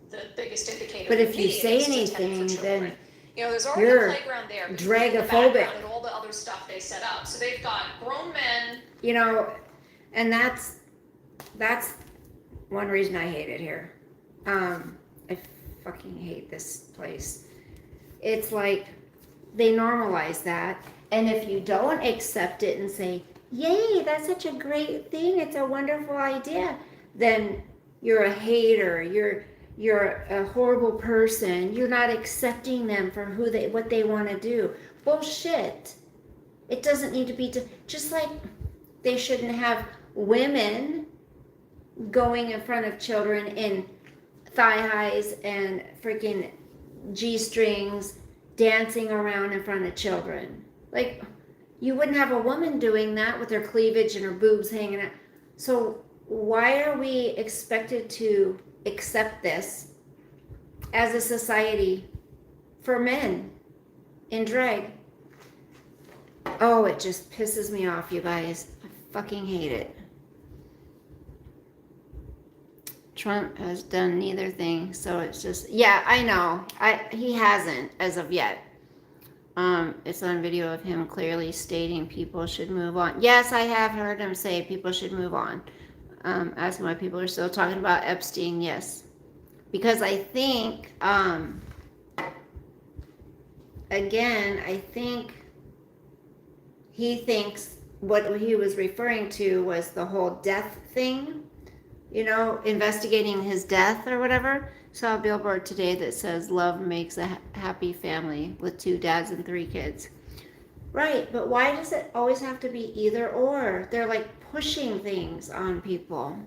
B: the biggest indicator.
A: But if
B: of
A: you
B: need.
A: say
B: It's just intended for
A: anything,
B: children.
A: then
B: you know, there's already
A: you're
B: a playground there,
A: dragophobic.
B: and all the other stuff they set up. So they've got grown men.
A: You know, and that's one reason I hate it here. I fucking hate this place. It's like they normalize that, and if you don't accept it and say, "Yay, that's such a great thing. It's a wonderful idea," then you're a hater. You're a horrible person. You're not accepting them for what they want to do. Bullshit. It doesn't need to be just like they shouldn't have women going in front of children in thigh highs and freaking G-strings dancing around in front of children. Like, you wouldn't have a woman doing that with her cleavage and her boobs hanging out. So why are we expected to accept this as a society for men in drag? Oh, it just pisses me off, you guys. I fucking hate it. Trump has done neither thing, so it's just, yeah, I know. He hasn't as of yet. It's on video of him clearly stating people should move on. Yes, I have heard him say people should move on. Asking why people are still talking about Epstein, yes. Because I think, again, I think he thinks what he was referring to was the whole death thing, investigating his death or whatever. Saw a billboard today that says love makes a happy family with 2 dads and 3 kids. Right, but why does it always have to be either or? They're like pushing things on people.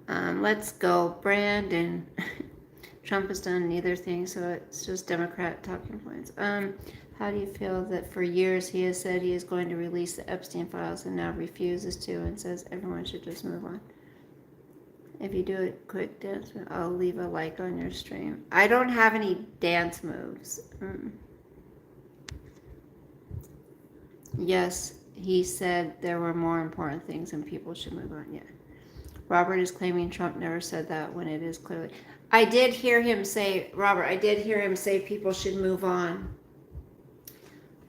A: Let's go, Brandon. Trump has done neither thing, so it's just Democrat talking points. How do you feel that for years he has said he is going to release the Epstein files and now refuses to and says everyone should just move on? If you do it quick dance, I'll leave a like on your stream. I don't have any dance moves. Yes, he said there were more important things and people should move on. Yeah. Robert is claiming Trump never said that when it is clearly. I did hear him say, Robert, I did hear him say people should move on.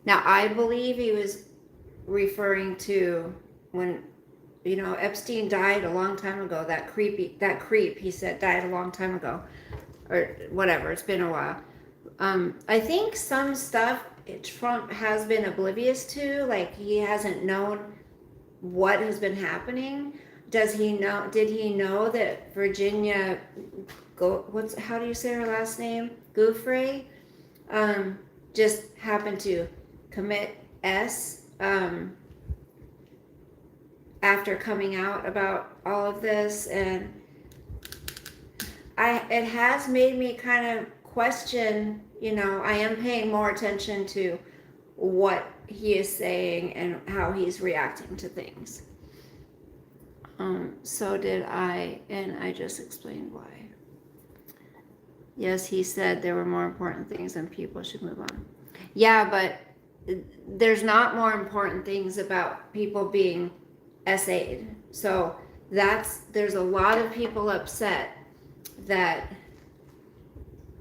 A: Now, I believe he was referring to when, Epstein died a long time ago. That creep, he said, died a long time ago. Or whatever, it's been a while. I think some stuff Trump has been oblivious to, like he hasn't known what has been happening. Did he know that Virginia, how do you say her last name? Giuffre, just happened to commit after coming out about all of this, and it has made me kind of question, I am paying more attention to what he is saying and how he's reacting to things. So did I, and I just explained why. Yes, he said there were more important things and people should move on. Yeah, but there's not more important things about people being SA'd. So there's a lot of people upset that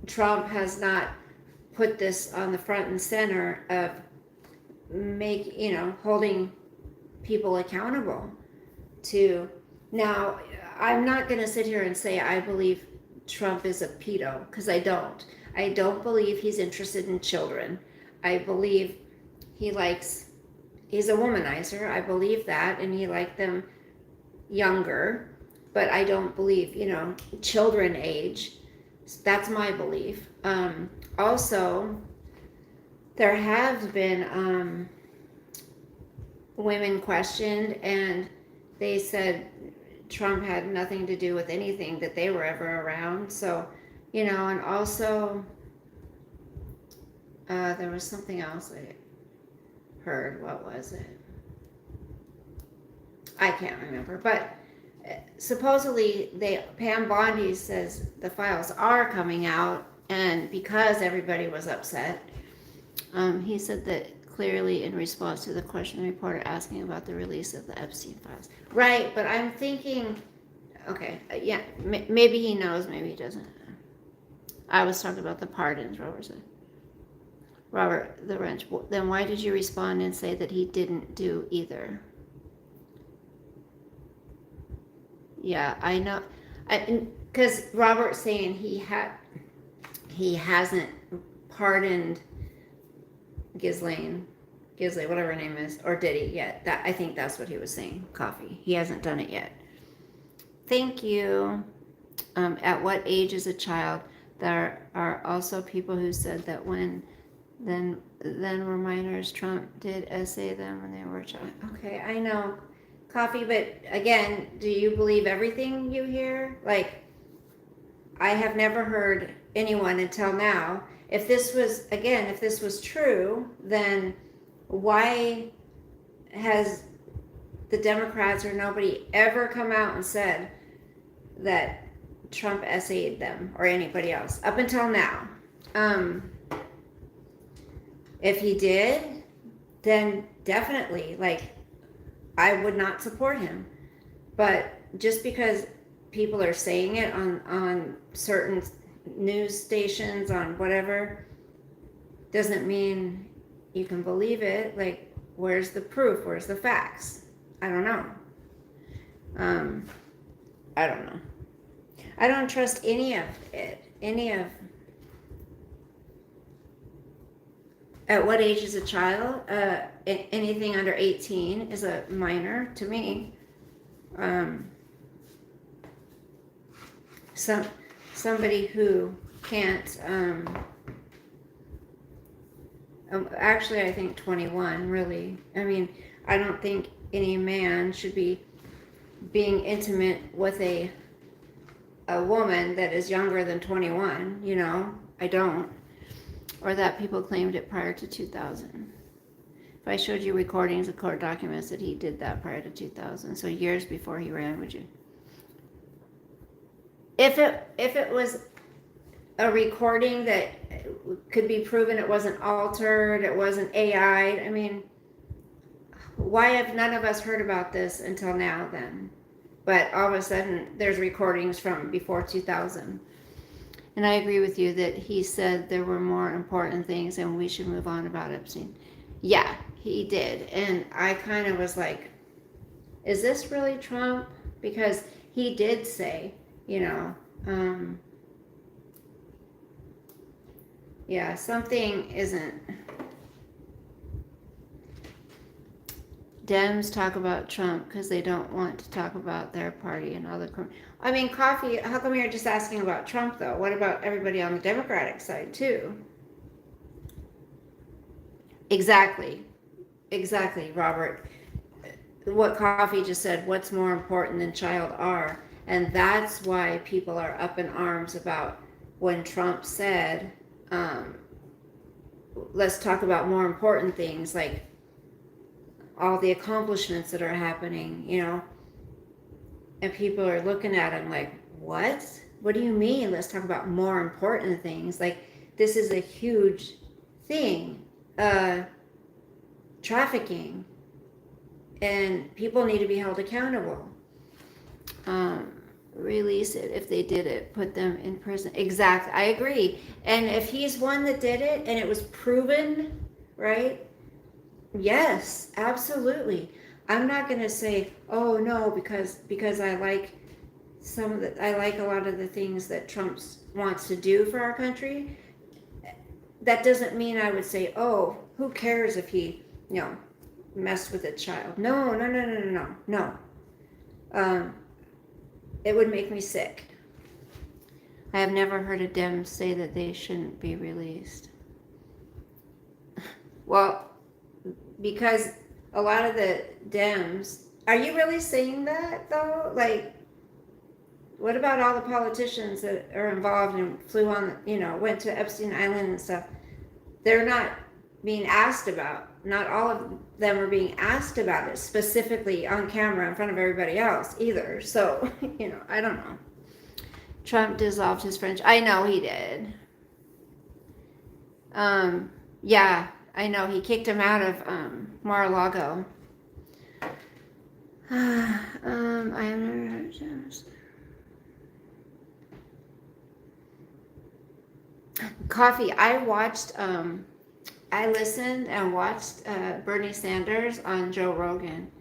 A: Trump has not put this on the front and center of holding people accountable to. Now, I'm not going to sit here and say I believe Trump is a pedo, because I don't. I don't believe he's interested in children. I believe he's a womanizer. I believe that, and he liked them younger, but I don't believe, children age. That's my belief. Also, there have been women questioned, and they said Trump had nothing to do with anything that they were ever around. So, and also there was something else I heard. What was it? I can't remember. But supposedly Pam Bondi says the files are coming out, and because everybody was upset, he said that clearly in response to the question the reporter asking about the release of the Epstein files. Right, but I'm thinking, okay, yeah, maybe he knows, maybe he doesn't. I was talking about the pardons, Robert said. Robert the Wrench, then why did you respond and say that he didn't do either? Yeah, I know, because Robert's saying he hasn't pardoned Ghislaine, whatever her name is, or did he yet? I think that's what he was saying. Coffee. He hasn't done it yet. Thank you. At what age is a child? There are also people who said that then were minors. Trump did essay them when they were a child. Okay, I know. Coffee, but again, do you believe everything you hear? Like, I have never heard anyone until now. If this was true, then why has the Democrats or nobody ever come out and said that Trump essayed them or anybody else up until now? If he did, then definitely, I would not support him. But just because people are saying it on certain news stations, on whatever, doesn't mean you can believe it. Like, where's the proof? Where's the facts? I don't know. I don't know. I don't trust any of it. At what age is a child? Anything under 18 is a minor to me. Somebody who can't, actually I think 21, really. I mean, I don't think any man should be being intimate with a woman that is younger than 21, you know. I don't. Or that people claimed it prior to 2000. If I showed you recordings of court documents that he did that prior to 2000, so years before he ran, would you? If it was a recording that could be proven, it wasn't altered, it wasn't AI, I mean, why have none of us heard about this until now then? But all of a sudden, there's recordings from before 2000. And I agree with you that he said there were more important things and we should move on about Epstein. Yeah, he did. And I kind of was like, is this really Trump? Because he did say, you know, yeah, something isn't. Dems talk about Trump because they don't want to talk about their party and other. I mean, Coffee, how come you're just asking about Trump, though? What about everybody on the Democratic side, too? Exactly, Robert. What Coffee just said, what's more important than child R? And that's why people are up in arms about when Trump said, let's talk about more important things, like all the accomplishments that are happening, you know, and people are looking at him like, what? What do you mean? Let's talk about more important things. Like, this is a huge thing, trafficking, and people need to be held accountable. Release it if they did it, put them in prison. Exactly, I agree. And if he's one that did it and it was proven, right? Yes, absolutely. I'm not going to say, oh no, because I like I like a lot of the things that Trump wants to do for our country. That doesn't mean I would say, oh, who cares if he, you know, messed with a child. No. It would make me sick. I have never heard a Dem say that they shouldn't be released. Well, because a lot of the Dems, are you really saying that though? Like, what about all the politicians that are involved and flew on, you know, went to Epstein Island and stuff? They're not being asked about. Not all of them are being asked about it specifically on camera in front of everybody else either. So, you know, I don't know. Trump dissolved his French. I know he did. Yeah, I know he kicked him out of Mar-a-Lago. I have never heard Coffee. I listened and watched Bernie Sanders on Joe Rogan.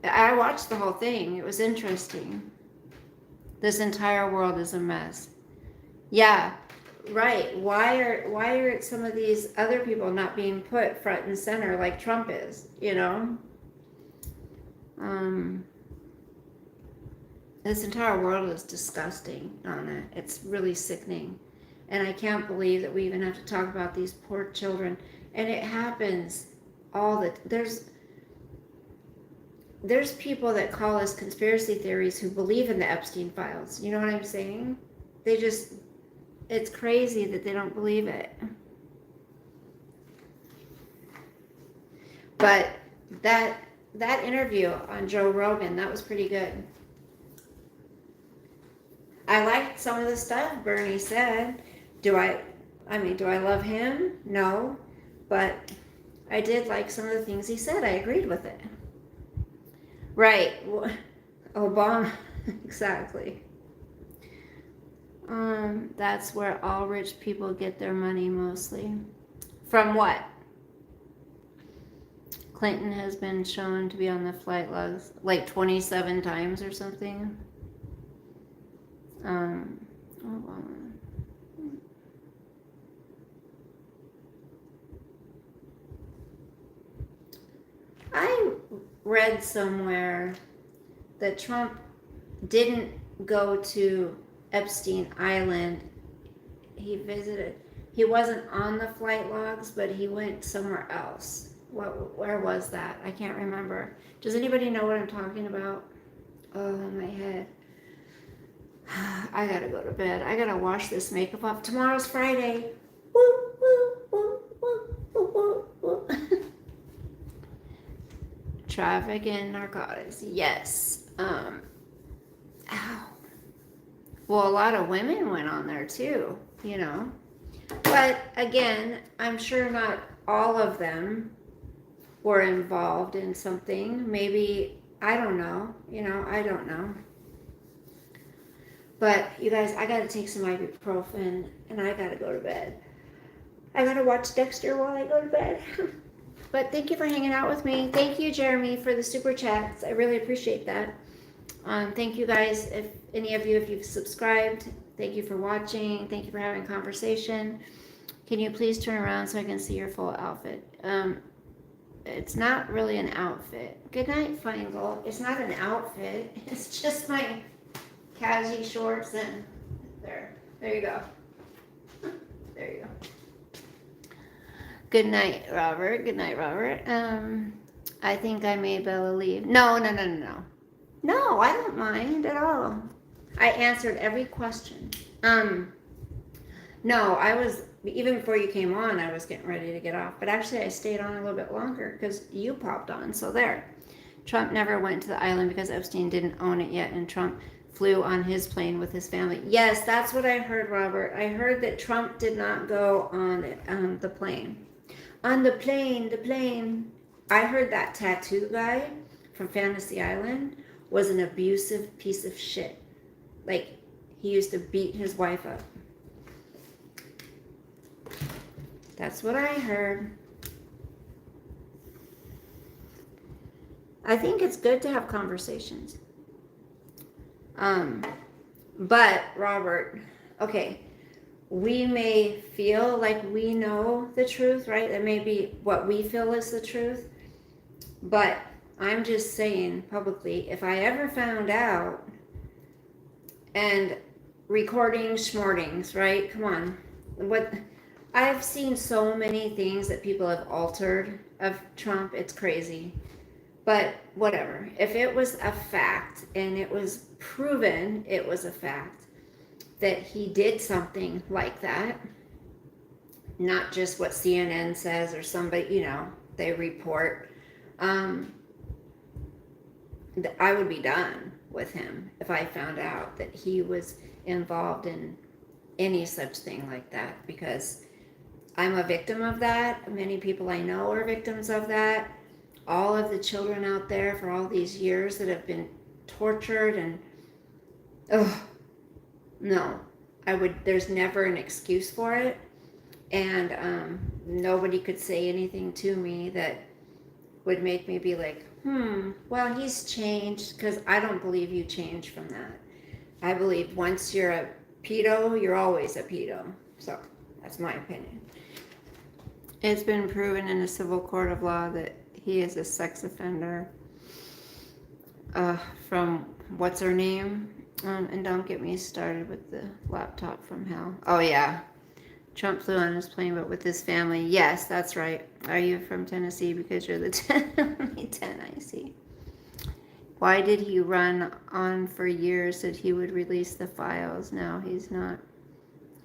A: I watched the whole thing. It was interesting. This entire world is a mess. Yeah, right. Why are some of these other people not being put front and center like Trump is, you know? This entire world is disgusting, Donna. It's really sickening. And I can't believe that we even have to talk about these poor children. And it happens there's people that call us conspiracy theories who believe in the Epstein files. You know what I'm saying? It's crazy that they don't believe it. But that interview on Joe Rogan, that was pretty good. I liked some of the stuff Bernie said. Do I love him? No. But I did like some of the things he said. I agreed with it. Right. Obama. Exactly. That's where all rich people get their money mostly. From what? Clinton has been shown to be on the flight logs like 27 times or something. Hold on. I read somewhere that Trump didn't go to Epstein Island. He wasn't on the flight logs, but he went somewhere else. Where was that? I can't remember. Does anybody know what I'm talking about? Oh, my head. I gotta go to bed. I gotta wash this makeup off. Tomorrow's Friday. Woo, woo, woo, woo, woo, woo, woo. Traffic and narcotics. Yes. Ow. Well, a lot of women went on there too, you know. But again, I'm sure not all of them were involved in something. Maybe, I don't know. I don't know. But you guys, I gotta take some ibuprofen and I gotta go to bed. I gotta watch Dexter while I go to bed. But thank you for hanging out with me. Thank you, Jeremy, for the super chats. I really appreciate that. Thank you guys, if you've subscribed. Thank you for watching. Thank you for having conversation. Can you please turn around so I can see your full outfit? It's not really an outfit. Good night, Feingold. It's not an outfit. It's just my khaki shorts and there you go. There you go. Good night, Robert. Good night, Robert. I think I made Bella leave. No. No, I don't mind at all. I answered every question. No, I was, even before you came on, I was getting ready to get off. But actually, I stayed on a little bit longer because you popped on. So there. Trump never went to the island because Epstein didn't own it yet, and Trump flew on his plane with his family. Yes, that's what I heard, Robert. I heard that Trump did not go on the plane. On the plane. I heard that tattoo guy from Fantasy Island was an abusive piece of shit. Like, he used to beat his wife up. That's what I heard. I think it's good to have conversations. But Robert, okay, we may feel like we know the truth, right? That may be what we feel is the truth. But I'm just saying publicly, if I ever found out, and recordings, schmortings, right? Come on. I've seen so many things that people have altered of Trump. It's crazy. But whatever. If it was a fact and it was proven it was a fact that he did something like that, not just what CNN says or somebody, they report, I would be done with him if I found out that he was involved in any such thing like that, because I'm a victim of that. Many people I know are victims of that. All of the children out there for all these years that have been tortured, and no, there's never an excuse for it. And nobody could say anything to me that would make me be like, well, he's changed, because I don't believe you change from that. I believe once you're a pedo, you're always a pedo. So that's my opinion. It's been proven in a civil court of law that he is a sex offender. From what's her name? And don't get me started with the laptop from hell. Oh yeah, Trump flew on his plane, but with his family. Yes, that's right. Are you from Tennessee? Because you're the only 10 I see. Why did he run on for years that he would release the files? Now he's not.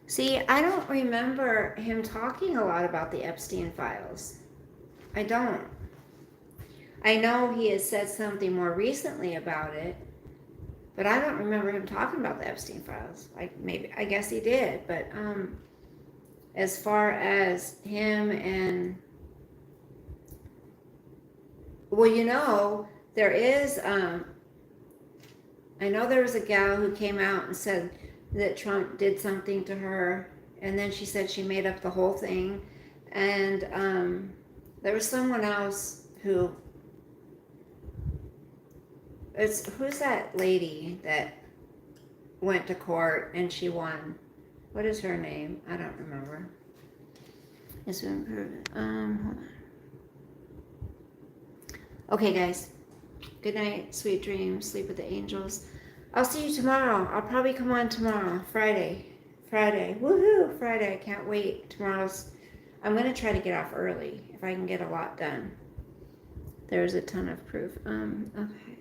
A: See, I don't remember him talking a lot about the Epstein files. I don't. I know he has said something more recently about it, but I don't remember him talking about the Epstein files. I guess he did, but as far as him and, well, there is I know there was a gal who came out and said that Trump did something to her, and then she said she made up the whole thing. And there was someone else who, who's that lady that went to court and she won? What is her name? I don't remember. It's been proven. Hold on. Okay, guys. Good night, sweet dreams, sleep with the angels. I'll see you tomorrow. I'll probably come on tomorrow, Friday. Woohoo, Friday. I can't wait. I'm going to try to get off early if I can get a lot done. There's a ton of proof. Okay.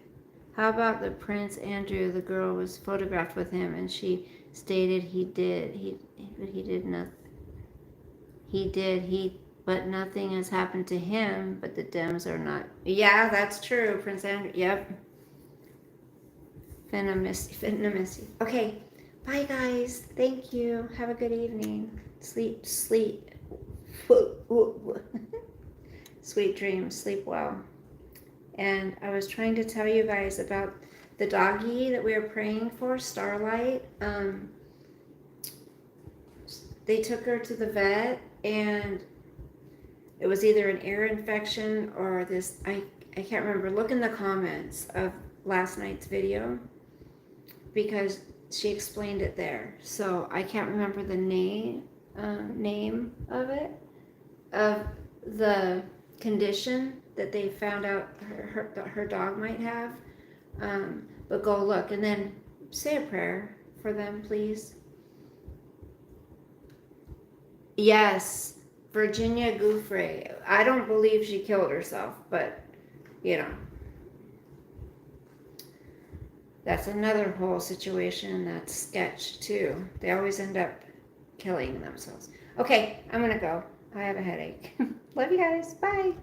A: How about the Prince Andrew? The girl was photographed with him and she stated he did nothing. But nothing has happened to him, but the Dems are not. Yeah, that's true, Prince Andrew. Yep. Finna miss you. Okay, bye guys. Thank you. Have a good evening. Sleep. Sweet dreams. Sleep well. And I was trying to tell you guys about the doggy that we were praying for, Starlight. They took her to the vet and it was either an ear infection or this, I can't remember. Look in the comments of last night's video because she explained it there. So I can't remember the name of it, of the condition that they found out her dog might have. But go look and then say a prayer for them, please. Yes. Virginia Gouffre. I don't believe she killed herself, but, you know. That's another whole situation that's sketch, too. They always end up killing themselves. Okay, I'm going to go. I have a headache. Love you guys. Bye.